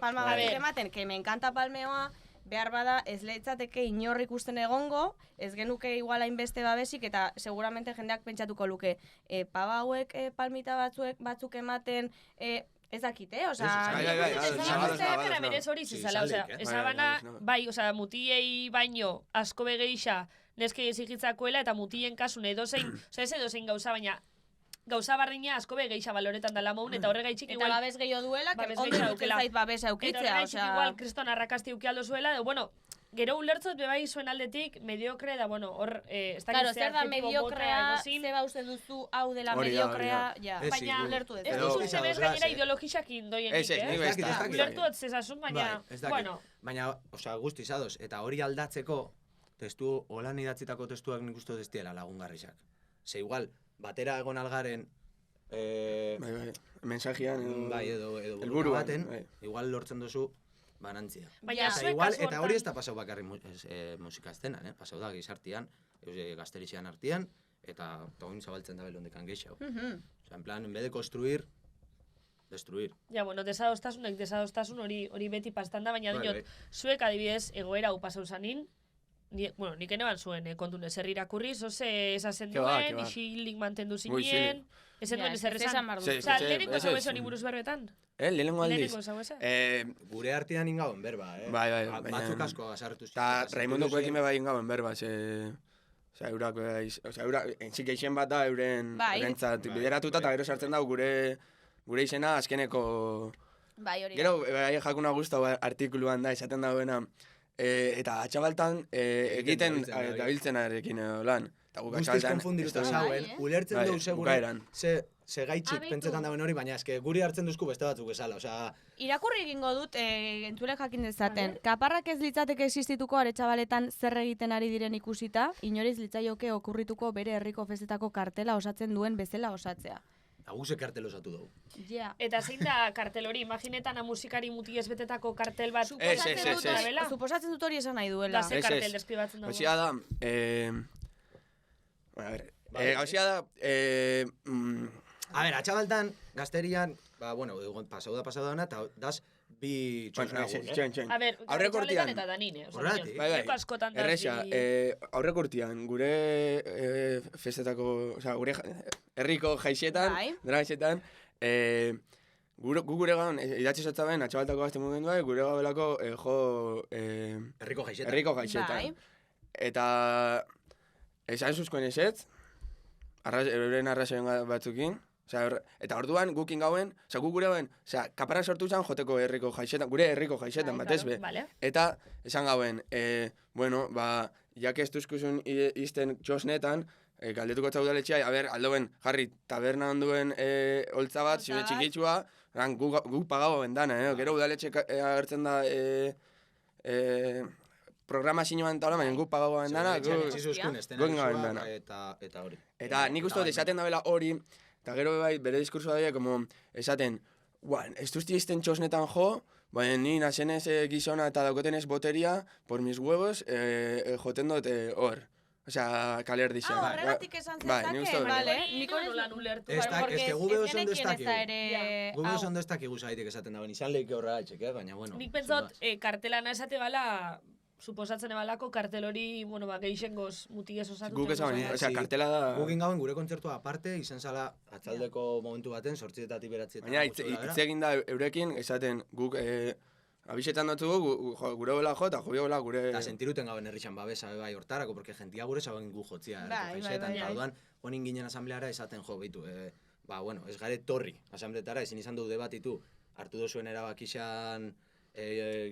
palma batzuk ematen, que me encanta palmeoa, behar bada ez lehetzateke inorrik ikusten egongo, ez genuke igual hainbeste babesik, eta seguramente jendeak pentsatuko luke, paba hauek palmita batzuk ematen, ez dakit, osea... Bai, berez hori zizala, osea, ezabana, bai, osea, mutiei baino asko begeixa neskei ezigitzakoela, eta mutien kasun edozein, osea, ez edozein gauza, baina gauza bardina asko begeixa baloretan dela moun, eta horregaitxik igual... Eta babes gehiago duela, babes ondo gehiago duken dukela. zait babes aukitzea, Eta horregaitxik osea... igual kriston arrakasti ukialdo zuela, edo, bueno, gero ulertzot bebai zuen aldetik mediokre, da, bueno, hor, ez dakit Claro, zer da mediokrea, ze bauze duzu hau dela Hori da, mediokrea, hori ja. Ez, Baina igu- ulertu ez. Ez Edo- duzu zebez gainera ideologixak indoienik, Ez, nik ez da. Ulertu dut zezasun, baina, ez dakit. bueno, Baina, osea, guztiz ados, eta hori aldatzeko, holan idatzitako testuak nik uste destiela lagungarrizak. Ze igual, batera egon algaren, Bai, mensajean edo helburuan, baten, bai. igual lortzen duzu banantzia. baina Ja, zuek Igual, kasu eta hori hortan- ez da pasau bakarri musika estenan, pasau da gizartian, gazterizian artian, eta togun zabaltzen da belondekan geixau. Osea, en plan, en vez de construir, destruir. Ja, bueno, desadostasun hori beti pastan da, baina Bai, diot, bai. zuek adibidez egoera hau pasau zanin, nik eneban zuen kontun ezer irakurri, zoze esazen Ke ba, duen, ke ba. isilik mantendu Ui, zinien, ezen duen ezer esan. Sí, Osa, sí, lehenengo ez zau ez. esan iburuz berbetan? Lehenengo aldiz. Lehenengo zau esan? Gure artean ingauen berba, Bai, Batzuk asko azartu Eta Raimundokoekin be bai ingauen berba, osea, eurak, entzik eixen bat da eurentzat bideratuta, eta gero sartzen da gure izena azkeneko... Bai, hori. Gero, bai jakuna guztau artikuluan da, esaten dauena, eta atxabaltan egiten dabiltzenarekin lan. Eta guk Guztiz atxabaltan... konfundiruta Bai, zauen, ulertzen Bai, dugu segure, bukaeran. ze gaitxik Abitu. pentsetan dauen hori, baina eske guri hartzen duzku beste batzuk esala, osea... Irakurri egingo dut, entzule jakin dezaten. Kaparrak ez litzateke existituko aretxabaletan zer egiten ari diren ikusita, inoriz litzaioke okurrituko bere herriko festetako kartela osatzen duen bezala osatzea. Aguse kartel osatu dugu. Ja. Eta zein da kartel hori? Imaginetan musikari muti ez betetako kartel bat. Suposatzen dut hori esan nahi duela. Da, ze kartel deskribatzen dugu. Gauzia da, gauzia da, A ber, atxabaltan, gazterian, bueno, pasau da ona, eta daz bi txosnagun, A ber, aurreko urtean, eta danine. Horregatik. bai, askotan da. erresa, aurreko urtean, gure festetako, osea, gure herriko jaixetan, Bai. draixetan, gure gaun, idatzi zotzaben, atxabaltako gazte mugimendua, gure gabelako herriko jaixetan. herriko jaixetan. Bai. Eta esan zuzkoen ezetz, euren arrazoen batzukin, eta orduan gukin gauen, guk gure gauen, kaparak sortu zen joteko herriko jaixetan, gure herriko jaixetan, Bai, batez claro, be. vale. Eta esan gauen, bueno, jak ez duzkuzun izten txosnetan, galdetuko txau udaletxea, aldoen jarri taberna onduen holtza bat, zime txikitsua, guk pagago bendana, gero udaletxe agertzen da programazio bat taula, baina guk pagago bendana, guk bendana. Eta hori. Eta nik uste dut esaten dabela hori, eta gero bai bere diskursoa daia, como esaten, ez duzti izten txosnetan jo, baina ni nazenez gizona eta daukotenez boteria, por mis huevos, joten dut hor. Osea, kale erdixan. Horregatik esan Bai, nik uste zezake, dut. vale. Nik hori nolan ulertu. Ez da, ez que gube oso ondo ez dakigu. Gube Hau. oso ondo ez dakigu zaitik esaten dauen, izan lehike horregatik, baina bueno. Nik pentsot, kartelana esate gala suposatzen ebalako kartel hori, bueno, geixengoz mutigez osatuta. Guk esan, osea, kartela da... Gukin gauen gure kontzertua aparte, izan zala atzaldeko momentu baten, 8-etatik 9-etan. Baina hitz egin da eurekin, esaten guk abisetan dutzugu, gure bola jo, eta jo bola gure... Eta sentiruten gauen herrixan babesa bai hortarako, porque jentia gure saben gu jotzia. Eta orduan, honin ginen asambleara esaten jo, beitu, bueno, ez gare torri asambletara, ezin izan du debatitu, hartu duzuen erabakixan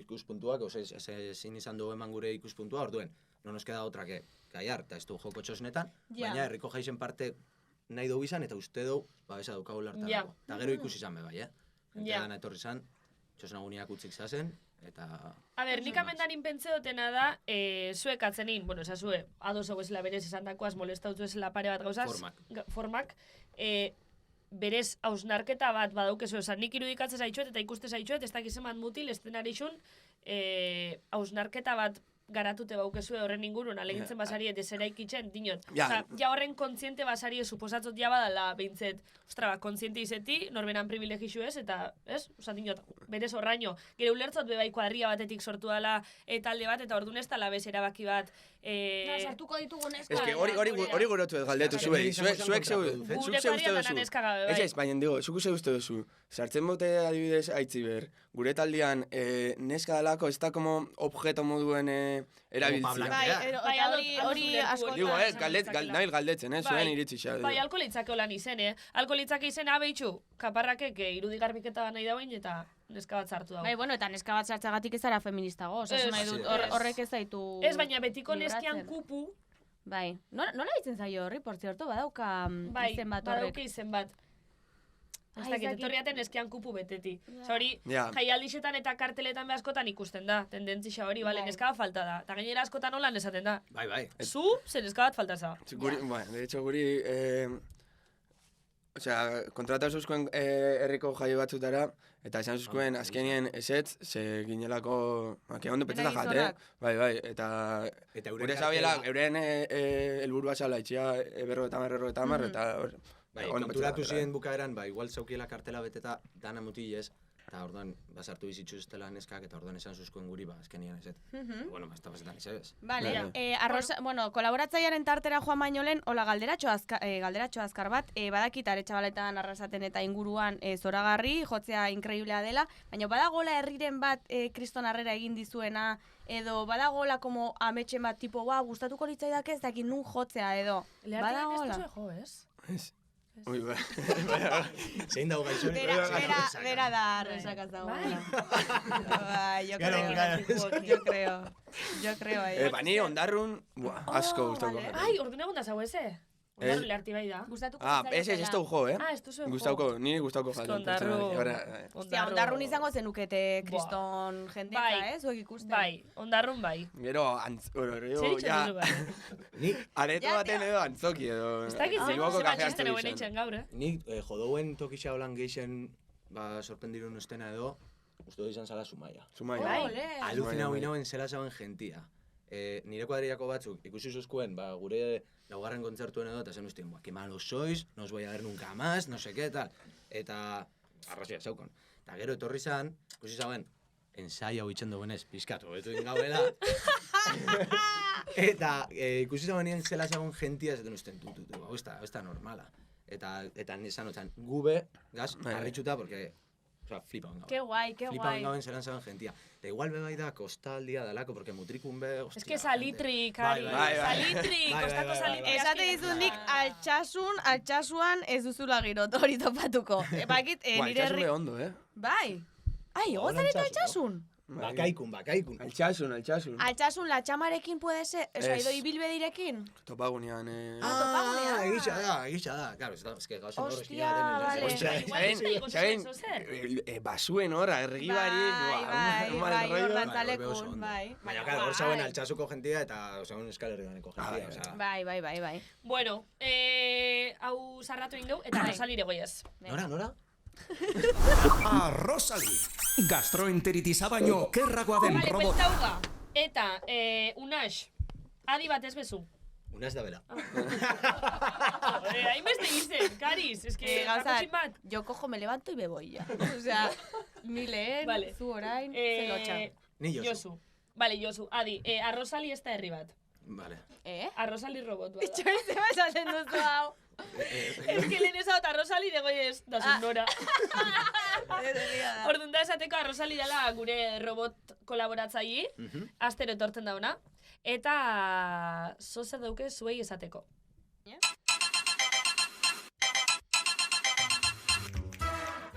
ikuspuntuak, ezin izan du eman gure ikuspuntua, orduen, no nos queda otra que callar, eta ez du joko txosnetan, baina herriko jaisen parte nahi dugu izan, eta uste dugu, babesa daukagu lartarako. Eta gero ikusi izan be bai, Jentea dana etorri izan, txosnaguniak utzik zazen, eta... A ber, nik amendanin pentsa dutena da, zuek atzenin, bueno, esazue, ados hau esela berez esan dakoaz, molestautu esela pare bat gauzaz, formak, berez hausnarketa bat badaukezu, esan nik irudikatzen zaitxuet eta ikuste zaitxuet, ez dakizen bat mutil, estenarixun, hausnarketa bat garatute baukezue horren ingurun, alegintzen basari eta zera ikitzen, dinot. Ja horren kontziente basari suposatzot ja badala behintzet, ostra, kontziente izeti, norbenan privilegixu ez, eta, ez? Osa, dinot, berez horraino. Gero ulertzot bebai kuadria batetik sortu dela talde bat, eta ordun ez tala bez erabaki bat. Sartuko ditugu neska. Ez que hori gurotu ez galdetu zuei. Zuek zeu uste duzu. Ez, baina digo, zuk uste duzu. Sartzen bote adibidez aitziber, gure taldean neska dalako ez da como objeto moduen erabiltzia. Hori asko. Digo, nabil galdetzen, zuen iritsi xa. Bai, alko litzake holan izen, Alko litzake izen abeitxu, kaparrakek irudikarbiketa nahi dauen eta neska bat sartu dago. Bai, bueno, eta neska bat sartzagatik ez zara feministago, osasun nahi dut, horrek ez zaitu... Ez, baina betiko neskian kupu... Bai, nola ditzen zaio horri, por cierto, badauka izen bat horrek. Bai, badauka izen bat. Ez dakit, etorriaten neskian kupu beteti. Hori, jaialdixetan eta karteletan behaskotan ikusten da, tendentzia hori, bale, neska bat falta da. Eta gainera askotan holan esaten da. Bai. Zu, ze neska bat falta za. De hecho, guri... Osea, kontrata zuzkoen herriko jaio batzutara, eta esan zuzkoen azkenien ezetz, ze ginelako... Ke ondo petzeta jate, bai, eta... Gure zabiela, euren helburua zala itxia berro eta mar, eta... Bai, konturatu ziren bukaeran, igual zaukiela kartela beteta dana mutilez, eta orduan, basartu bizitzu estela neskak, eta orduan esan zuzkoen guri, azkenian ezet. Bueno, basta bazetan izabez. Vale, kolaboratzaiaren tartera joan baino lehen, hola galderatxo azkar bat, badakit aretxabaletan arrasaten eta inguruan zoragarri, jotzea inkreiblea dela, baina badagola herriren bat kriston harrera egin dizuena, edo badagola como ametxen bat tipo, gustatuko litzaidak ez, dakit nun jotzea edo. Badagola. Lehatik ez jo, ez? Ui, bai. Zein dago gaixo? Bera da resakaz dagoela. Bai, yo creo. Bani ondarrun, asko gustauko. Ai, ordune gondaz hau eze? Ondarru leharti bai da. Gustatuko ez dugu jo, ez duzu jo. Niri gustauko jale. Ondarrun izango zenukete kriston jendeka, zuek ikusten. Bai, ondarrun bai. Gero, areto baten edo antzoki edo. Ez dakit zen, zebatxisten eguen eitzen gaur, Nik jodouen tokixa holan geixen sorprendirun estena edo, uste izan zala Zumaia. Aluzina huinauen zela zauen gentia. Nire kuadriako batzuk ikusi zuzkuen, gure laugarren kontzertuen edo, eta zen ustien, que malos sois, no os voy a ver nunca más, no sé qué, tal. Eta arrazia zaukon. Eta gero etorri zan, ikusi zauen, ensai hau itxen duenez, pizkatu, betu ingauela. Eta ikusi zauen nien zela zauen gentia, zaten ustien, hau ez da normala. Eta nesan otzan, gube, gaz, harritxuta, porque... Osa, flipan gauen. Qué guai. Flipan gauen zelan zauen gentia. Eta igual bebai da kostaldia dalako, porque mutrikun be... Ez que salitrik, Ari. Salitrik, kostako salitrik. Esate dizundik, altxasuan ez duzula girot hori topatuko. Bakit, nire herri... Altxasun ondo, Bai. Ai, gozareta altxasun. Bakaikun. Altxasun. Altxasun la txamarekin puede ser, oza, edo ibilbedirekin. Topagunean, Egitxa da. Claro, ez que gauzen horrez Hostia, vale. Basuen hor, erregibari, bai, horrantzalekun, bai. Baina, claro, hor zauen altxasuko gentia eta zauen Euskal Herrianeko gentia. Bai. Bueno, hau zarratu indau, eta Rosalire goiaz. Nora? Rosali, gastroenteritiza baino kerragoa den robot. Eta, Unax, adi bat ez bezu. Unax da bera. Hainbeste izen, Kariz, es que rakotxin bat. Yo cojo, me levanto y me voy ya. O sea, ni lehen, zu orain, zelotxa. Ni Josu. Bale, Josu, adi, arrozali ez da herri bat. Vale. Arrozali robot bat. Txorizema esaten duzu hau. Ez que lehen esat arrozali dego ez, da sonora. Orduan da esateko arrozali dela gure robot kolaboratzaile, astero etortzen dauna, eta zoza dauke zuei esateko.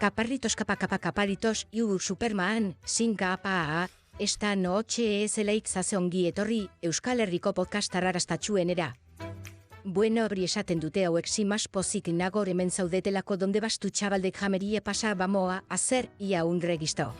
Caparritos caparitos, you Superman, sin capa. Esta noche es el zase ongi etorri Euskal Herriko podcastar arrastatxuenera. Bueno, hori esaten dute hauek simas pozik nagor hemen zaudetelako donde bastu txabaldek jamerie pasa bamoa hacer ia un registro.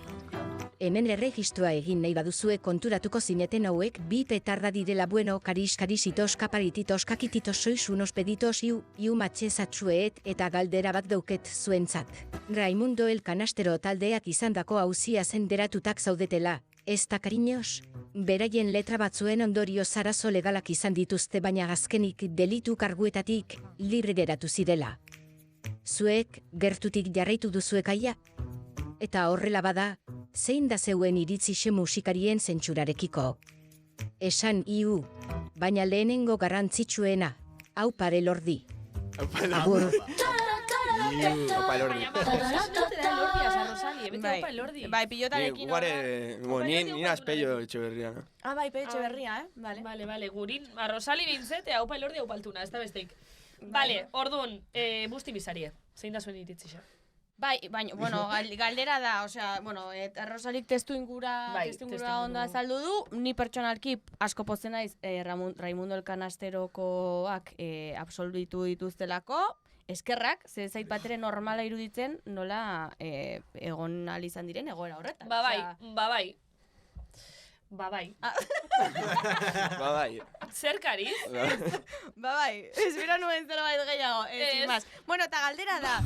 Hemen erregistroa egin nahi baduzue konturatuko zineten hauek bi petarda direla bueno karisitos kaparititos kakititos sois unos peditos iu matxezatxueet eta galdera bat dauket zuentzat. Raimundo el Canastero taldeak izandako auzia zenderatutak zaudetela. Ez da kariños? Beraien letra batzuen ondorio zarazo legalak izan dituzte baina azkenik delitu karguetatik libre geratu zirela. Zuek gertutik jarraitu duzuek aia? Eta horrela bada, zein da zeuen iritzixe musikarien zentsurarekiko? Esan iu, baina lehenengo garrantzitsuena, hau pare lordi. Agur. Bai, pilotarekin Ni aspello Etxeberria, no? Bai, Etxeberria, Vale, gurin, arrozali bintzete, hau elordi hau paltuna, ez da besteik. Vale, orduan, busti bizarie, zein da zuen iritzixa? Bai, baina, bueno, galdera da, osea, bueno, arrozalik testu ingura onda azaldu du, ni pertsonalki asko pozen naiz Raimundo el Canasterokoak absolbitu dituztelako, eskerrak, ze zait batere normala iruditzen nola egon ahal izan diren egoera horretan. Bai. Zer kariz? Bai, espero nuen zerbait gehiago, sin más. Bueno, eta galdera da,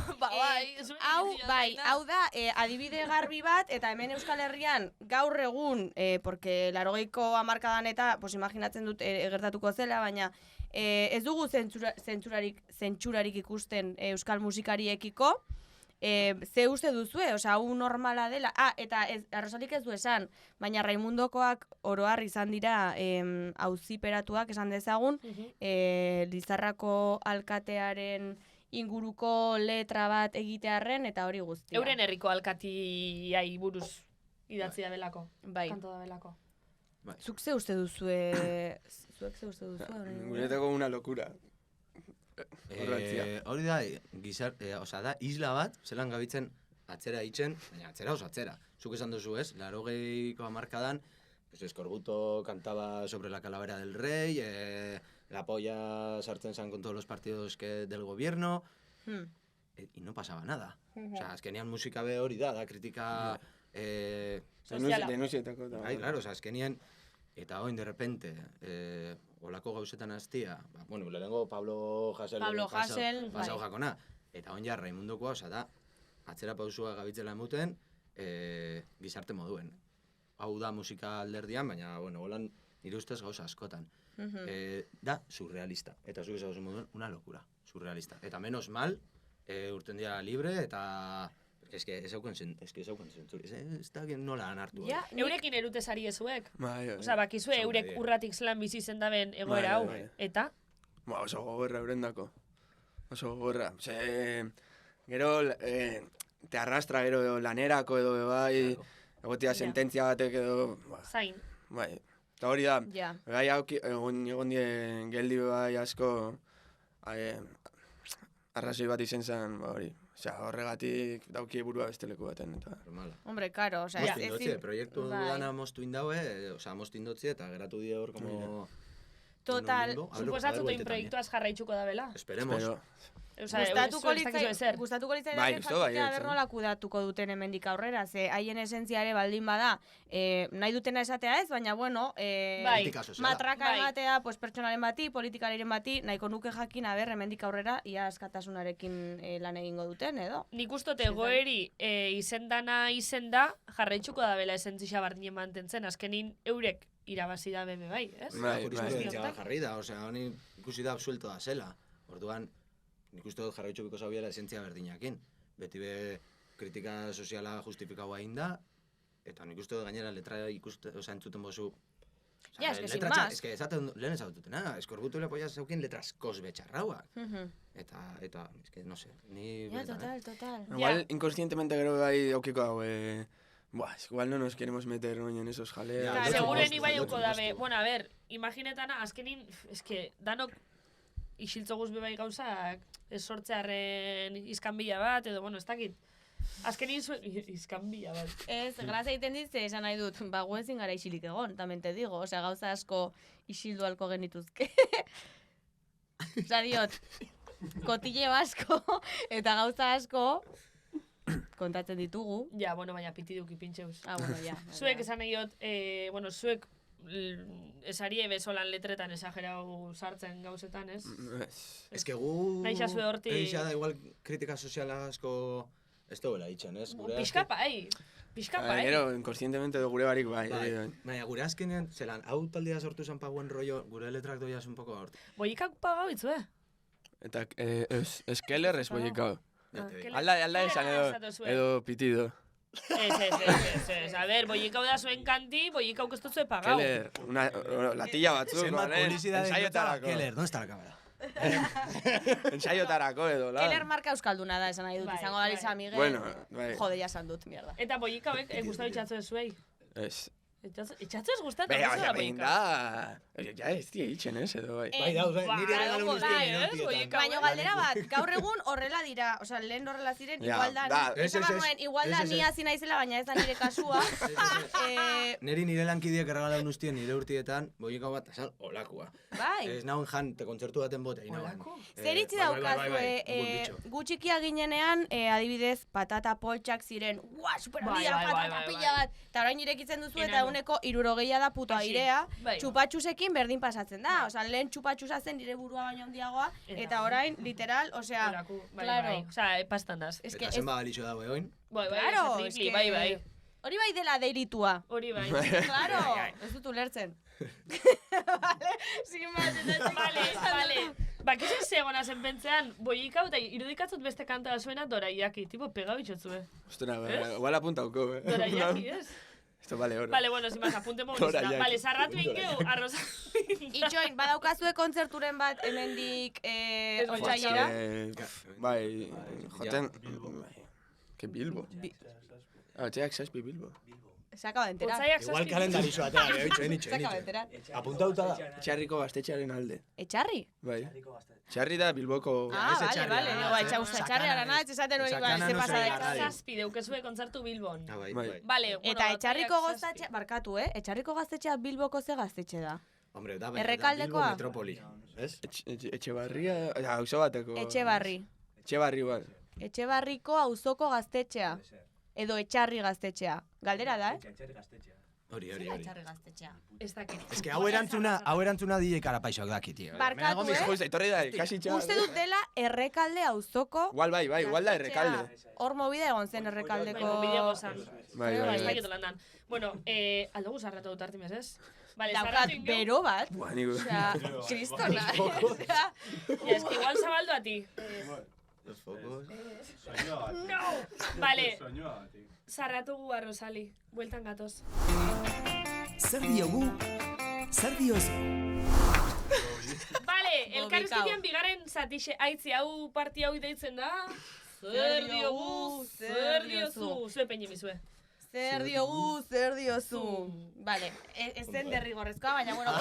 hau da, adibide garbi bat, eta hemen Euskal Herrian gaur egun, porque 80ko hamarkadan eta, pues imaginatzen dut gertatuko zela, baina ez dugu zentsurarik ikusten euskal musikariekiko, ze uste duzue, osea, hau normala dela. Eta arrozalik ez du esan, baina Raimundokoak oroar izan dira auziperatuak esan dezagun, Lizarrako alkatearen inguruko letra bat egitearren, eta hori guztia. Euren herriko alkatiai buruz idatzi da belako, kanto da belako. Zuk ze uste duzue... Guretako una locura. Hori da, da isla bat, zelan gabitzen atzera itzen, baina atzera oso atzera. Zuk esan duzu ez, 80ko hamarkadan, Eskorbuto cantaba sobre la calavera del rey, la polla sartzen zan con todos los partidos del gobierno, y no pasaba nada. O sea, azkenean musika be hori da kritika... Denusietako. Bai, claro, azkenean, eta hoin de repente, olako gauzetan hastia, bueno, lehenengo Pablo Hasél pasau jakona, eta hoin ja Raimundokoa, da, atzera pausua gabitzela emuten, gizarte moduen. Hau da musika alderdian, baina, bueno, holan nire ustez gauza askotan. Da, surrealista. Eta zuk ezaguzen moduen, una locura, surrealista. Eta menos mal, urten dira libre, eta... Ez hauken zentzuri, ez da nola anartu. Eurekin erutezari ezuek? Bai. Osa, bakizue, eurek urratik zelan bizi zendaben egoera hau, eta? Oso gogorra eurendako. Oso gogorra. Gero, te arrastra gero lanerako edo bai, egotia sententzia batek edo... Zain. Bai. Eta hori da, bai egon die geldi bai asko arrazoi bat izen zen, hori. Horregatik dauki burua beste leku baten, eta... Hombre, karo, oza... Moztu indotzi, proiektu dana moztu indaue, oza, moztu indotzi eta geratu die hor, como... Total, suposatzuto proiektuaz jarraitzuko da bela? Esperemos. Gustatuko litzaidak jakitea ber nola kudatuko duten hemendik aurrera, ze haien esentzia ere baldin bada, nahi dutena esatea ez, baina bueno, matraka ematea, pertsonaren bati, politikaleren bati, nahiko nuke jakin aber hemendik aurrera ia askatasunarekin lan egingo duten, edo? Nik ustote goeri izendana izenda jarraitzuko da bela esentzia bardinen mantentzen, azkenin eurek irabazi da bebe bai, ez? Jarri da, osea, honi ikusi da absuelto da zela, orduan, nik uste dut jarraitxupiko zaubiela esentzia berdinakin. Beti be kritika soziala justifikaua egin da, eta nik uste dut gainera letra entzuten bozu. Ja, es que sin más. Es que esaten lehen ezagututena, eskorbutu lepoia zeukin letra askoz betxarrauak. Eta, es que, no sé, ni... Ja, total. Igual, inconscientemente gero bai aukiko hau, igual no nos queremos meter en esos jaleos. Ja, Seguren ibai uko dabe. Bueno, a ver, imaginetana, azkenin, eske, danok isiltzo guzbe bai gauzak, ez sortzearen izkanbila bat, edo, bueno, ez dakit. Azkenin izkanbila bat. Ez, grazia egiten ditze, esan nahi dut, gu ezin gara isilik egon, tamen te digo, osea, gauza asko isildu alko genituzke. Osa diot, kotille asko eta gauza asko kontatzen ditugu. Ja, bueno, baina pitiduki pintxeuz. Bueno, ja. Zuek esan nahi dut, bueno, zuek esarie bezolan letretan esagerau sartzen gauzetan, ez? Ez que gu... Nahixa zue horti... Eixa da igual kritika soziala asko... Ez duela itxen, ez? Pixka pai. Gero, inconscientemente gure barik bai. Baina, gure azkenean, zelan, hau taldea sortu zen paguen rollo, gure letrak doiaz un poco hort. Boikak pagau itzu, Eta, eskeler ez boikau. Alda esan edo pitido. Ez, a ver, boikau da zuen kanti, boikau ez duzue pagau. Keller, latilla batzuk, Zenbat publizitate Keller, ¿dónde está la cámara? Ensaiotarako edo, la. Keller marka euskalduna da, esan nahi dut, izango da Lisa Miguel. Bueno, bai. Jode, ja esan dut, mierda. Eta boikauek gustatu itxatzu zuei. Ez. Itxatzu ez gustatu, Baina, ez da behin da... Ja, ez die itxen, ez, edo, bai. Bai, dauz, niri regalu guztien Baina galdera bat, gaur egun horrela dira, osea, lehen horrela ziren, igual da, igual da ni hasi naizela, baina ez da nire kasua. Niri nire lankideak erregalau nuztien nire urtietan, boikau bat, esan, olakua. Bai. Ez nauen jan, te kontzertu baten bote, inagoan. Zer itzi daukazue, gu txikia ginenean, adibidez, patata poltsak ziren, superhandia, patata pila bat, eta orain irekitzen duzu eta eguneko 60 da puto airea, txupatxusekin berdin pasatzen da, osea, lehen txupatxusa zen nire burua baino handiagoa, eta orain, literal, osea, claro. Osea, pastan daz. Eta zen bagalixo dago egoin. Claro, bai. Hori bai dela deiritua. Hori bai. Claro, ez dut ulertzen. Vale, sin más, vale. Bakizen zegona zen pentzean, boikau eta irudikatzut beste kanta zuena Doraiaki, tipo pegabitxotzue. Ostera, igual apuntauko, Doraiaki, ez? Esto vale oro. Vale, bueno, sin más, apuntemos lista. Vale, sarratu ingeu, arroza. Itxoin, badaukazue kontzerturen bat hemendik otsailera? Bai, joten... Que Bilbo. Otxaiak zazpi Bilbo. Se acaba de enterar. Igual kalendarizo atea, Se acaba de enterar. Apuntauta da. Etxarriko gaztetxearen alde. Etxarri? Bai. Etxarri da Bilboko... Vale. Etxarri ara nada, etxesaten hori ez pasa de zazpi deukezue kontzertu Bilbon. Vale. Eta etxarriko gaztetxea, barkatu, etxarriko gaztetxea Bilboko ze gaztetxe da? Hombre, da Bilbo metropoli. Ez? Etxebarria... Auzo bateko... Etxebarri. Etxebarri bat. Etxebarriko auzoko gaztetxea. Edo etxarri gaztetxea. Galdera da, Hori. Etxarri gaztetxea. Ez dakit. Ez que hau erantzuna DJ Karapaixoak daki, tío. Barkatu, Etorri da, kasi txar. Uste dut dela Errekalde auzoko... Igual da Errekalde. Hor movida egon zen Errekaldeko... Bueno, bidego zan. Bai. Ez dakit landan. Bueno, aldugu zarratu dut artimez, ez? Daukat bero bat. Osea, kristona. Ja, ez que igual zabaldu a ti. Los focos. No! Vale. Zarratugu arrozali. Bueltan gatoz. Zer diogu? Zer diozu? Vale, elkarrizketian bigarren zatixe aitzi hau parti hau deitzen da. Zer diogu, zer diozu. Zue peini bizue. Zer diozu. Vale, ez zen derrigorrezkoa, baina, bueno,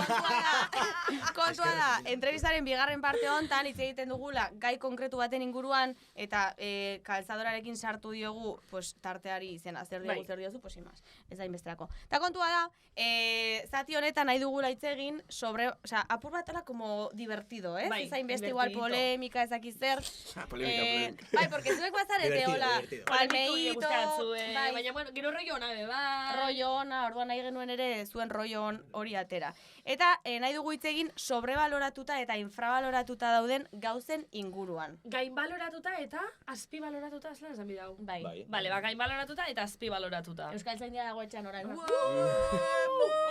kontua da, entrevistaren bigarren parte hontan hitz egiten dugula gai konkretu baten inguruan, eta kalzadorarekin sartu diogu, pues, tarteari izena, zer diozu, pues, imaz, ez da inbesterako. Eta kontua da, zati honetan nahi dugula hitz egin sobre, o sea, apur batela como divertido, ez? Ez hainbeste igual polemika, ezaki zer. Polemika. Bai, porque zuek bazarete, hola, palmeito, baina, bueno, gero rollo ona, bai. Rollo ona, orduan nahi genuen ere zuen rollo hori atera. Eta nahi dugu hitz egin sobrebaloratuta eta infrabaloratuta dauden gauzen inguruan. Gainbaloratuta eta azpibaloratuta, ez lan esan bidau. Bai. Bale, gainbaloratuta eta azpibaloratuta. Euskal Zaindia dago etxan orain.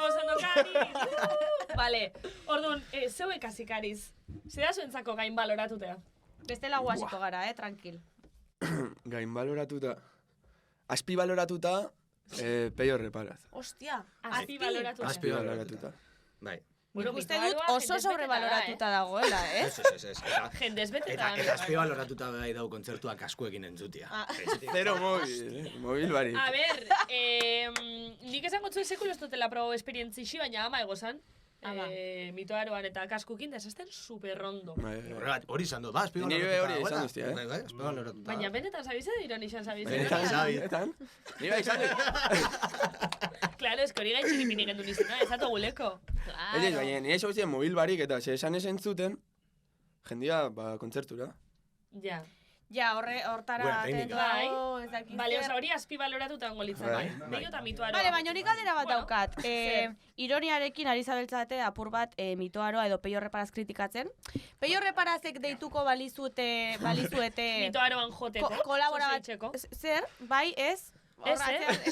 Osondo kariz! Bale, orduan, zeuek azikariz. Zeda zuentzako gainbaloratutea? Bestela guasiko gara, tranquil. Gainbaloratuta. Azpibaloratuta, Peio Reparaz. Ostia, Azpibaloratuta. Azpibaloratuta. Bai. Bueno, uste dut mitoaroa oso sobrevaloratuta dagoela, Ez. Jendez Eta betetan. azpibaloratuta bai dau kontzertuak kaskuekin entzutia. Zero mobil, mobil barik. A ber, nik esango zuen sekulo ez dutela pro esperientzixi, baina ama egozan. Mitoaroan eta kaskukin desazten superrondo. Hori izan dut, ba, Nire hori izan duztia, Bai, azpibaloratuta. Baina benetan zabize da ironixan zabize. Benetan zabi. Benetan? Nire izan dut. Claro, es que hori gaitxin ipini gendu nizena, esato guleko. Ez, baina nire xauzien mobil barik eta ze esan esen zuten, jendia, kontzertura. Ja. Ja, hortara Buena técnica. atentu ez dakit. Bale, oza, hori azpibaloratuta ongo litzan. Bai. Beio eta mitoaroa. Bale, baina hori galdera bat Bueno, daukat. Ironiarekin ari zabeltzate apur bat mitoaroa edo Peio Reparaz kritikatzen. Peio Reparazek deituko balizuete Mitoaroan joteko. kolabora bat. Soseitzeko. Zer, bai, ez? Ez,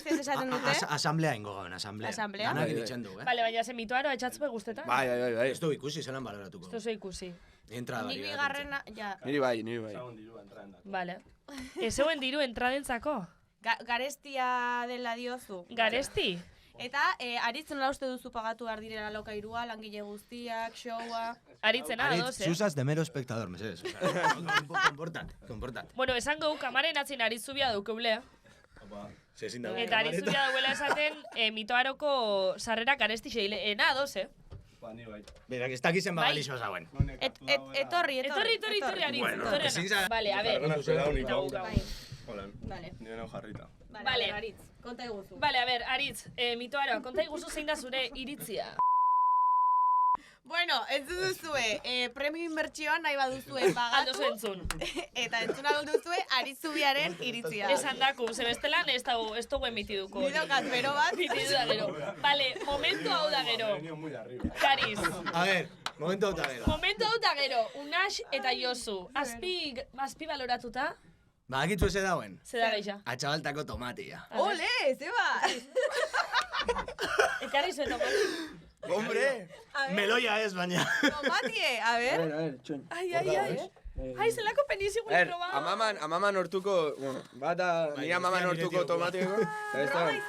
Ez esaten dute. Asamblea ingo gaben, asamblea. Asamblea? Danak Bai, bai. iritzen du, Bale, baina ze mitoaroa etxatzue guztetan. Bai. Ez du ikusi zelan baloratuko. Esto oso ikusi. Entrada Nik bari bigarrena, ja. Niri bai. Bale. Ez zeuen diru entradentzako? Garestia dela diozu. Garesti? Eta aritzen nola uste duzu pagatu behar direla lokairua, langile guztiak, showa. Aritzena, ados, Susas de mero espectador, mesedes. Comportat. Bueno, esango du kamaren atzin aritzubia dukeulea. Zezin dago. Eta aritzubia duela esaten mitoaroko sarrerak garesti xeile. Ados, Berak, ez dakizen Bai. bagalixo zauen. Etorri Aritz. Bueno, etorri ezin za- Vale, a ver. Bai. Hola. Vale. Nire nau jarrita. Vale. Aritz, konta iguzu. Vale, a ver, Aritz, mitoaroa, konta iguzu zein da zure iritzia. Bueno, ez duzue, premio inbertsioan nahi baduzue Aldo pagatu. zuentzun. Eta entzun alduzue Aritzubiaren iritzia. Esan daku, ze bestelan ez dugu emitiduko. Ni daukat bero bat. Emitidu da gero. Vale, momentu hau da gero. Kariz. A ver, momento hau gero. Momentu hau da gero. Unax eta Josu. Azpi baloratuta, Badakitu eze dauen. ze da geixa. Atxabaltako tomatia. Ole, zeba! Ekarri zuen tomati. Hombre! Meloia ez, baina. Tomatie, a ver. txon. Ai. Ai, zelako penizigulik proba. Amaman hortuko, bueno, bata, nire amaman hortuko tomateko. Benetan.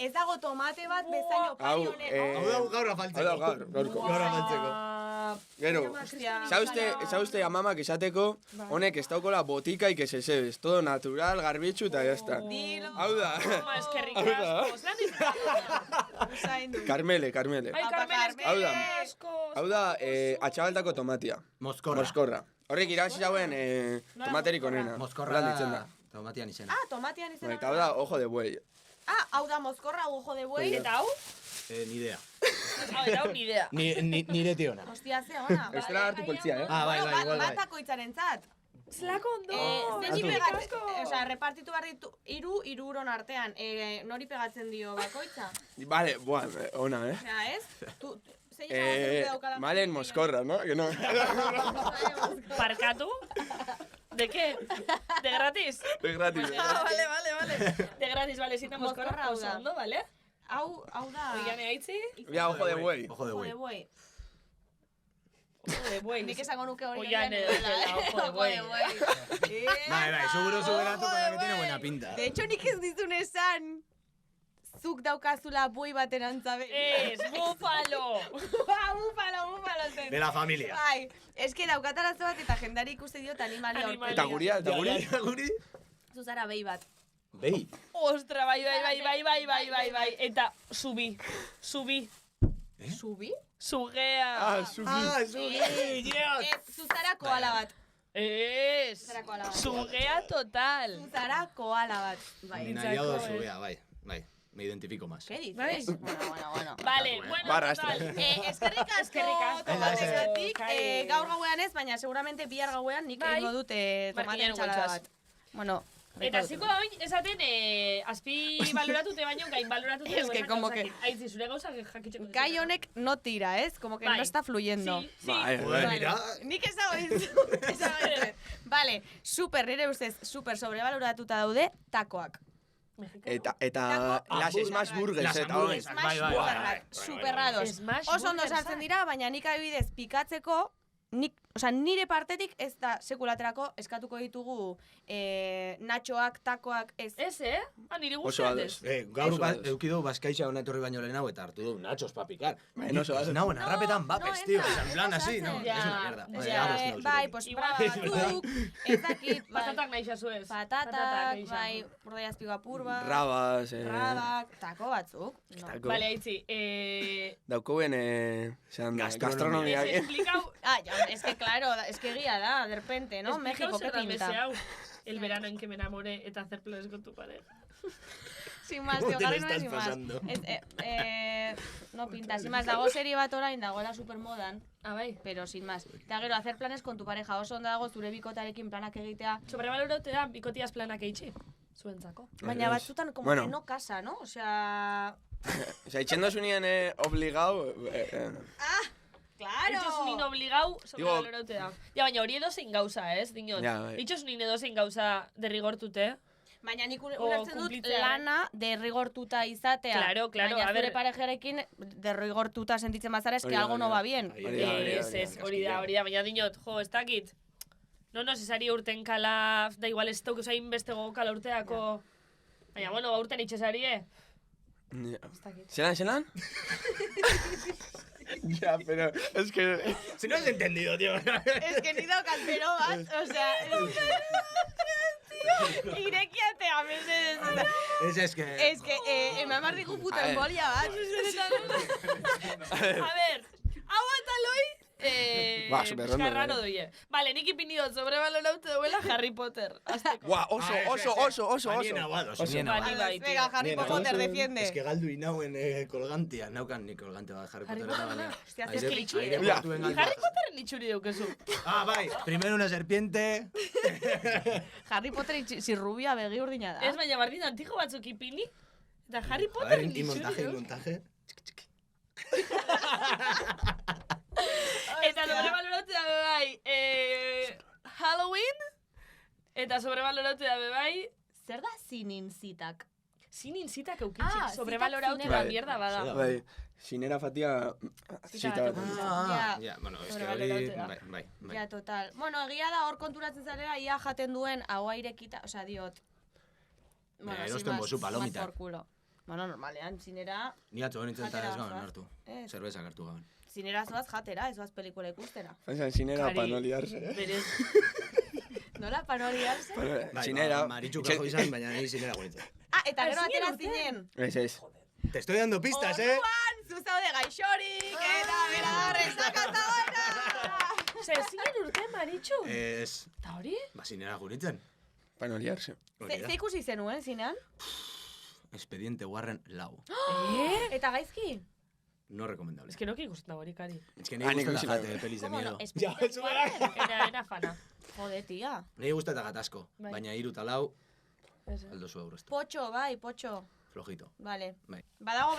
Ez dago tomate bat bezaino pari Hau, honen. Hau da gaur afaltzeko. gaurko. Gaur afaltzeko. Gero, zauste amamak esateko, honek ez daukola botikaik ez ezebez. Todo natural, garbitxu eta jazta. Hau da. Eskerrik Hau da. asko. Zelan dizu? Carmele. Ai, Carmen, Hau da. asko. Hau da, atxabaltako tomatia. Moskorra. Horrek irabazi zauen tomaterik onena. Moskorra Holan ditzen da. tomatian izena. Ah, tomatian izena. Eta hau da, ojo de buey. Ah, hau da mozkorra, ojo de buey. Eta hau? Ni idea. Hau, eta hau ni idea. Nire tiona. Hostia, ze ona. Estrela hartu poltzia, Ah, bai, igual bai. Batako itzarentzat. Zelako ondo. Zein pegatzen, osea, repartitu behar ditu, iruron artean, nori pegatzen dio bakoitza? Vale, ona, Osea, ez? Zein pegatzen daukala? Malen moskorra, ¿no? Que no. Parkatu? ¿De qué? ¿De gratis? De gratis. Ah, vale. De gratis, vale, zita moskorra, Moskorra hau oso da. ondo, vale? Hau da... Oiane haitzi? Ya, ojo de buey. Ojo de Ojo de buey. buey. Ojo de buey. Nik esango nuke hori Oiane egiten dela, dela, ojo de buey. Bai, seguro zuberatu con la que tiene buena pinta. De hecho, nik ez dizun esan zuk daukazula boi baten antzabe. Ez, búfalo. Búfalo zen. De la familia. Bai, eske daukatarazo bat eta jendari ikuste diot animalia Animalia. hortu. Eta guria. Zuzara behi bat. Bei. Ostra, bai. Eta subi. Subi? Sugea. Zuzara koala bat. Ez. Zuzara koala bat. Sugea total. Zuzara koala bat. Bai. Ni nahiago zubea, bai. Me identifico más. ¿Qué dices? Bai. Bueno. Vale, bueno, Barrastra. total. Eskerrik asko tomategatik, gaur gauean ez, baina seguramente bihar gauean nik Bai. egingo dut tomate Martinen ensalada gueltxoaz. bat. Bueno, Eta ziko da oin, esaten, azpi baloratute baino, gain baloratute. Es que como que- Aitzi, zure gauzak jakitxeko. gai honek no tira, ez? Como que Bai. no está fluyendo. Sí. Joder, mira. Nik ezago Vale, super, nire ustez, super sobrevaloratuta daude takoak. Eta las smash burgers, Las eta hamburguesas. hori. Smash bai. burgerrak, superrados. Smash Oso ondo burgersak. sartzen dira, baina nik adibidez pikatzeko, nik Osea, nire partetik ez da sekulaterako eskatuko ditugu natxoak, takoak, ez. Ez, nire Oso guztiatez. ados. Gaur Oso ados. eukidu Bazkaixa hona etorri baino lehenago eta hartu du nachos pa picar. Oso ados. Nauen arrapetan bapes, ez tío. da, En plan así, ez no. da, Es una mierda. Ez Vale, ados no, bai, zurekin. pues Igual. brava batzuk, ez dakit, bai. Patatak nahi xazuez. Patatak, bai, bordai azpigu apur bat. Rabas, Rabak, tako batzuk. No. Tako. Bale, haitzi, Daukoen, gastronomia. explikau, Ya, es que claro, es que egia da, de repente, ¿no? México, ¿qué pinta? El verano en que me enamoré eta hacer planes con tu pareja. Sin más, ¿Cómo te lo no es estás sin más. pasando? No pinta, sin más, dago serie bat orain, dagoela supermodan, Bai. pero sin más. Eta gero, hacer planes con tu pareja, oso ondo dago zure bikotarekin planak egitea, Sobrevalorate da, bikotiaz planak eitxi. Zuentzako. baina batzutan como Bueno. que no casa, ¿no? O sea... Osa, itxendo zunien obligau... Claro! Itxos nien obligau, sobrevalorate da. Ja, baina hori edozein gauza, ez, dinot. Ja, bai. Itxos nien edozein gauza derrigortute. Baina nik O ulertzen dut kumplitzea, lana derrigortuta izatea. Claro, Baina a zure ver. parejarekin derrigortuta sentitzen bazara, eske Hori da, algo no hori da. va bien. Hori da, hori da, Ez, hori da, baina dinot, jo, ez dakit. No, zesari urten kala, da igual ez dauk esain beste gogokala urteako. Baina, bueno, ba urten itxesarie. Ez dakit. ¿Zelan? Ya, pero es que... Si no has entendido, tío. Es que ni daukat bero bat, o sea... Irekiatea, mesedez. Es que... Es que, eman barriku puta A ver. embolia bat. A ver, hau eta loi, Ba, superrondo, eskarraro doie. Vale, nik ipini dut sobrevalorauta duela Harry Potter. Azteko. Guau, oso. Nien aguados, nien Bai, aguados. bai, tío. Venga, Harry Nien Potter aguados. defiende. Es que galdu inauen kolgantia. Naukan ni kolgante bat Harry Potter eta baina. Hostia, es que itxuri. Ja. Harry Potterren itxuri daukezu. Ah, bai. Primero una serpiente. Harry Potter zirrubia begi urdina da. Ez baina bardin antijo batzuk ipini. Eta Harry A ver, Potterren y itxuri montaje, y daukezu. montaje. Eta sobrevaloratu da bebai Halloween. Eta sobrevaloratu da bebai Zer da zinin zitak? Zinin zitak eukitxik. Ah, Sobrevaloratu zitak da zinera. mierda bada. Bai, sinera fatia... Zita bat. Ja. Ya, bueno, es que Sobrevaloratu hori... da. Bai. Ja, total. Bueno, egia da hor konturatzen zarela, ia jaten duen haua irekita, osea, diot. erosten bozu palomitak. Por culo. Bueno, normalean, zinera, Ni atzo nintzen eta ez Jatera gauen zoaz. hartu. Ez. Cerveza hartu gauen. zinera zoaz jatera, ez zoaz pelikula ikustera. Fanzan sinera Kari. pa no liarse, Berez. Nola, panoriarse? Sinera... Maritxu kajo izan, baina ni sinera guenitzen. Ah, eta gero Zinen atera urtean. zinen. Ez. Te estoy dando pistas, Orduan, zu zaude gaixorik, eta bera rezakata gora! Zer, zinen urte, Maritxu? Ez... Eta hori? Ba, sinera guenitzen. Pa no liarse. Hori da. Ze ikusi zenuen, zinean? Expediente Warren lau. Eta gaizki? No recomendable. Ez que noki ikusten da hori, kari. Es que ni gusta ikusi eta jate nahi. pelis de ¿Cómo miedo. no? Expediente Warren. Era fana. Jode, tia. Ni gusta eta gatazko. Bai. Baina 3 eta 4 Ez. aldo zu aurreztu. Potxo, bai, potxo. Flojito. Vale. Bai. Badago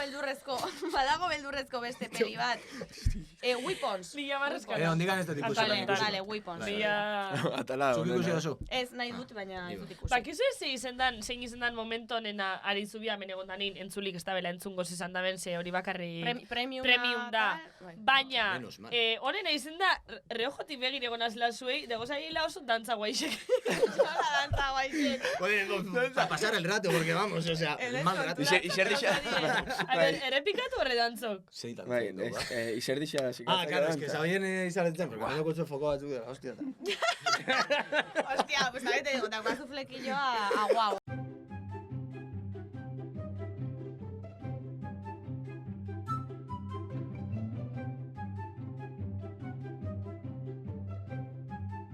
beldurrezko beste peli bat. Weapons. Ni jamarrezka. Ondikan ez dut ikusi. Vale, baina ikusi. vale, Weapons. Bai. Nia... Atala, Zuk ikusi onena. dozu? Ez nahi dut, baina ez dut ikusi. Bakizu zein izan dan momento nena ari zubia hemen egon danin entzulik ez da bela entzungo zizan da ben, ze hori bakarri premium da. Baina, Menos mal. honena izan da, reojotik begir egon azela zuei, degozaila oso dantza guaixek. Nola dantza guaixek. Para pasar el rato, porque vamos, o sea, mal rato. Izer dixa... A ver, errepikatu horre dantzok. Sí, tan Bai, fondo, ba. izer dixa... Ah, claro, es que sabien izaretzen, porque no kutsu foko batzuk dela, hostia. Hostia, pues sabete digo, daukazu flequilloa a guau.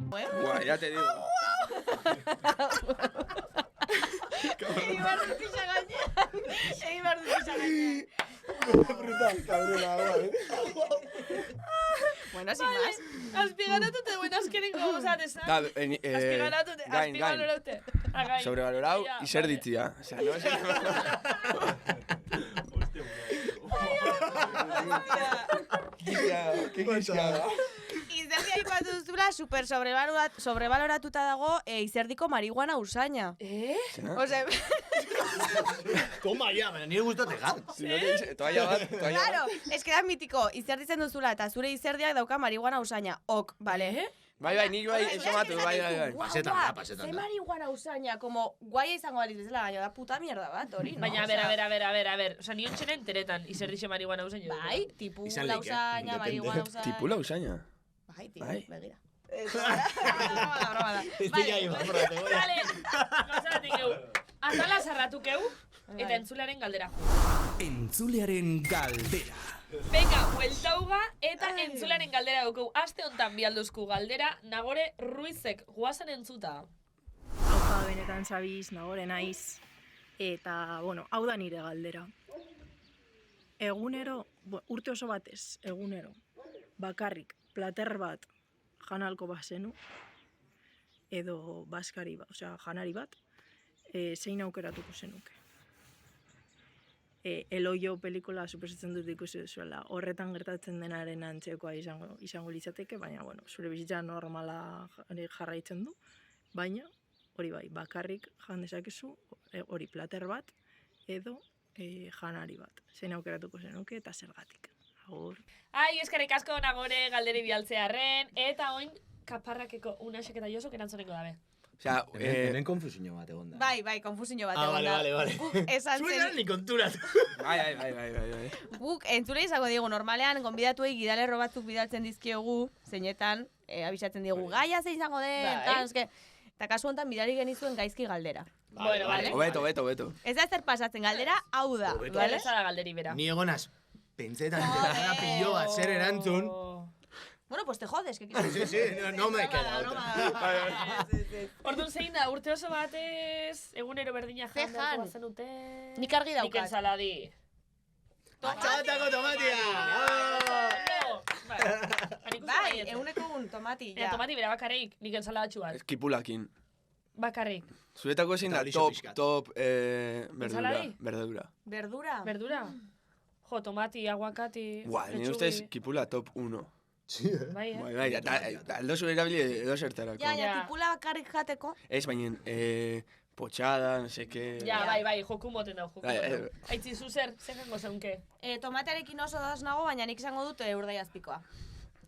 Buah, ya te digo. Egin behar dut pixa gainean. Egin behar dut pixa gainean. Brutal, cabrona, guai. Bueno, sin más. Azpigaratute duen azkenengo gozatezan. Da, Azpigaratute, gain. azpigaratute. Sobrevalorau, izer ditzia. O sea, no sé... Hostia, qué quiscada. Y se izerdia ipatu duzula, super sobrevaloratuta dago izerdiko marihuana usaina. Ose, Koma ya, nire gustate gan. Toalla bat. claro, es que da mitiko, izerditzen duzula, eta zure izerdiak dauka marihuana usaina. Ok, vale. Bai, nik bai, esomatu, bai. Pasetan da. Ze marihuana usaina, como guaia izango baliz bezala, baina da puta mierda bat, hori, no? Baina, a ver. Osa, nion txenen teretan izerdixe marihuana usain jo. Bai, tipu Izan la leike, usaina, marihuana usaina. Tipula usaina. Bai, Bai. begira. Broma da. Ez dira iba, porrate, bai. Vale, gauzatik eu. Azala zarratuk eu, eta entzulearen galdera. Entzulearen galdera. Venga, bueltauga eta entzulearen galdera dugu. Aste hontan bialduzku galdera, Nagore Ruizek guazan entzuta. Haupa benetan zabiz, Nagore naiz. Eta, bueno, hau da nire galdera. Egunero, urte oso batez, egunero, bakarrik, plater bat janalko bazenu, edo baskari bat, osea, janari bat, zein aukeratuko zenuke. Eloio pelikula suposatzen dut ikusi duzuela. Horretan gertatzen denaren antzekoa izango litzateke, baina, bueno, zure bizitza normala jarraitzen du, baina, hori bai, bakarrik jan dezakezu, hori plater bat, edo janari bat. Zein aukeratuko zenuke eta zergatik. Agur. Ai, eskerrik asko Nagore galderi bialtzearren, eta oin kaparrakeko unasek eta josok erantzoneko dabe. Osea, Hemen konfusinio bat egon da. Bai, konfusinio bat egon da. Vale. Guk esan Zuena zen, ni konturat. bai. guk entzule izango diegu, normalean gonbidatuei gidalerro batzuk bidaltzen dizkiogu, zeinetan, abisatzen diegu, gaia zein izango den, eta kasu honetan bidali genizuen gaizki galdera. Bueno, vale. Hobeto. Ez da zer pasatzen, galdera hau da, Hobeto. vale? Esa da galderi bera. Ni egonaz, pentsetan entera pillo bat zer erantzun. Bueno, pues te jodes, que Sí, no me queda otra. Orduan zein da, urte oso batez, egunero berdina Ze jan jan? beharko bazenute. Nik argi Nik daukat. ensaladi. Atxabatako tomatia! Bai, eguneko un tomati, Ja, tomati bera bakarrik, nik ensaladatxu bat. Eskipulakin. Bakarrik. Zuretako zein da Eta lixo top, pixkat. verdura. Verdura? Verdura? Jo, tomati, aguakati, Nire ustez, kipula top 1. Bai, Bai, eta aldo zure erabili edo zertarako. Ja, tipula bakarrik jateko. Ez, baina, potxada, no seke... Ja, bai, joku moten dau, joku Bai, moten dau. Aitzi, zuzer, zengango zeunke. Tomatearekin oso daz nago, baina nik izango dut urdaiazpikoa.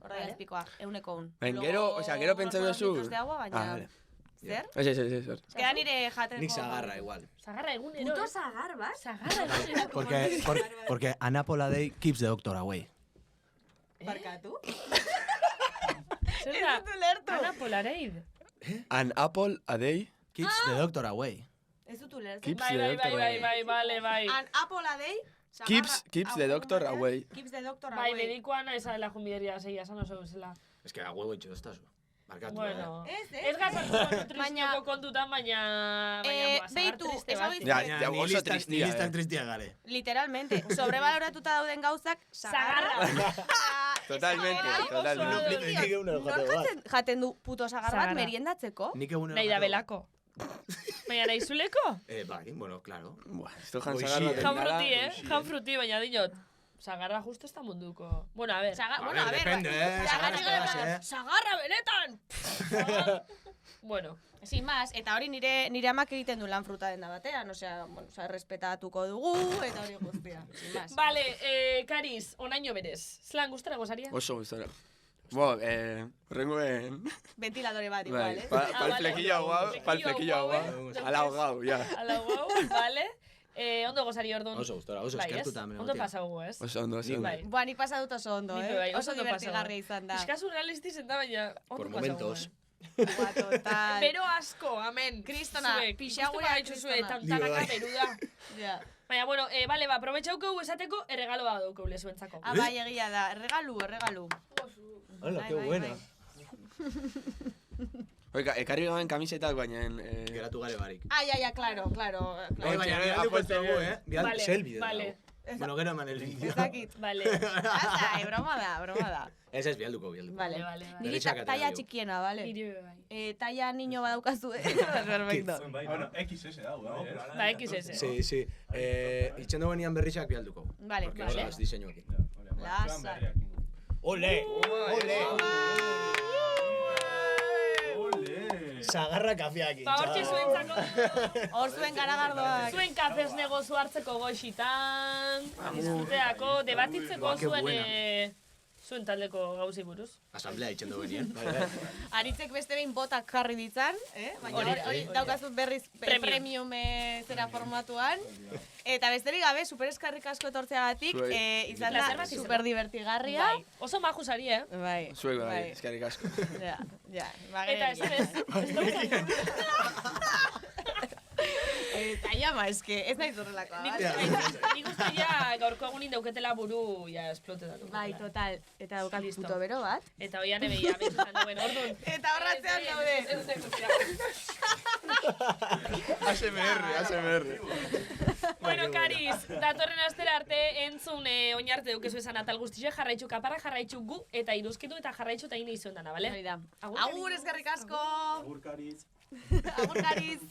Urdaiazpikoa, euneko un. Baina, gero pentsa duzu... de agua, baina... vale. Zer? Ez. Queda nire jateko... Nik zagarra igual. Zagarra egunero, Puto zagar, bat? Zagarra egunero. Porque Anapola Day keeps the doctor away. Barkatu? Zer Ez da? dut ulertu. Ana Polareid. An apple a day Keeps the doctor away. Ez dut ulertu. Keeps Bai, the doctor away. bai. An apple a day... Keeps the doctor away. Keeps the doctor Bai, away. medikoa nahi zala junbideria zeia, esan oso zela. Ez que da huevo itxo doztazu. Markatu, Bueno, Ez ez gazatzen nutrizioko kontutan, baina beitu, triste esan bat. biztu. Ja, oso tristia, Nilistak tristia gare. Literalmente, sobrevaloratuta dauden gauzak, zagarra. Totalmente. Nor jaten du puto zagar bat Zagarra. meriendatzeko? Nik egunero... Nahi da belako. Baina nahi zuleko? Bai, bueno, claro. Esto jan Goixi, sagarra eh. Jan dengala, fruti, goixi, Jan fruti, baina dinot. Zagarra justo ez da munduko. Bueno, a ver. Bueno, a ver, depende, zagarra benetan! Bueno. Sin más, eta hori nire amak egiten du lan fruta denda batean, osea, respetatuko dugu, eta hori guztia, sin más. Vale, Kariz, onaino berez. Zlan gustara gozaria? Oso gustara. Bo, horrengoen... Ventiladore bat igual, Bai, eh? pal flequillo agua, ala hogau, ja. Ala guau, vale. Ondo gozari orduan. Oso gustora, oso Bai, eskertuta. ez? Ondo pasau, ez? Oso ondo, oso ondo. Bai. Boa, nik pasa dut oso ondo, Nik bai, Oso ondo divertigarria pasau. izan da. Eskazu realisti zen da, baina ondo Por pasau. momentos. Boa, total. Bero asko, amen. Kristona, Zuek, pixaguea ikusten bagaitu zue, kristona. tantanaka beru da. Ja. Baina, bueno, vale, ba, aprobetxauko esateko erregalo bat daukau lezuentzako. Ah, bai, egia da, regalu. Hola, Bai, qué bai, buena. Oika, ekarri gaben kamisetak, baina... Geratu gare barik. Ja, claro. Bai, baina, Hotxe, bialduko ez dugu, Vale, Bial, zel bideo vale. dago. Bueno, gero eman el bideo. Ezakit. Vale. Lasai, broma da. Ez bialduko. Vale. Vale. Niri Derechak atera talla dio. txikiena, vale? Niri bai. Talla niño badaukazu, Perfecto. Bueno, XS dago, Ba, XS. Sí. Itxendo benean berrizak bialduko. Vale, Porque vale. hola, ez diseinuekin. Lasai. Ole! Ole! Sagarra kafeakin. Ba, hortxe zuentzako. Hor zuen garagardoak. Zuen kafes negozu hartzeko goxitan, disfruteako, debatitzeko zuen zuen taldeko gauzi buruz. Asamblea itxendo genien. Aritzek beste behin botak jarri ditzan, baina hori daukazu berriz premium zera formatuan. Eta besterik gabe, super eskarrik asko etortzeagatik, izan da super divertigarria. Oso maju zari, Bai. Zuek bai, eskerrik asko. Ja, Eta ez. Eta llama, ez naiz horrelakoa. Nik uste ja gaurko egunin dauketela buru ja esplotetatu. Bai, total. Eta daukat puto bero bat. Eta oian ebeia, bezutan duen orduan. Eta horratzean daude. ASMR. Bueno, Kariz, datorren astera arte entzun oinarte dukezu esan atal guztixe, jarraitzu kaparra, jarraitzu gu, eta iruzkitu eta jarraitzu eta ine izuen dana, bale? Agur, eskerrik asko! Agur, Kariz. Agur, Kariz!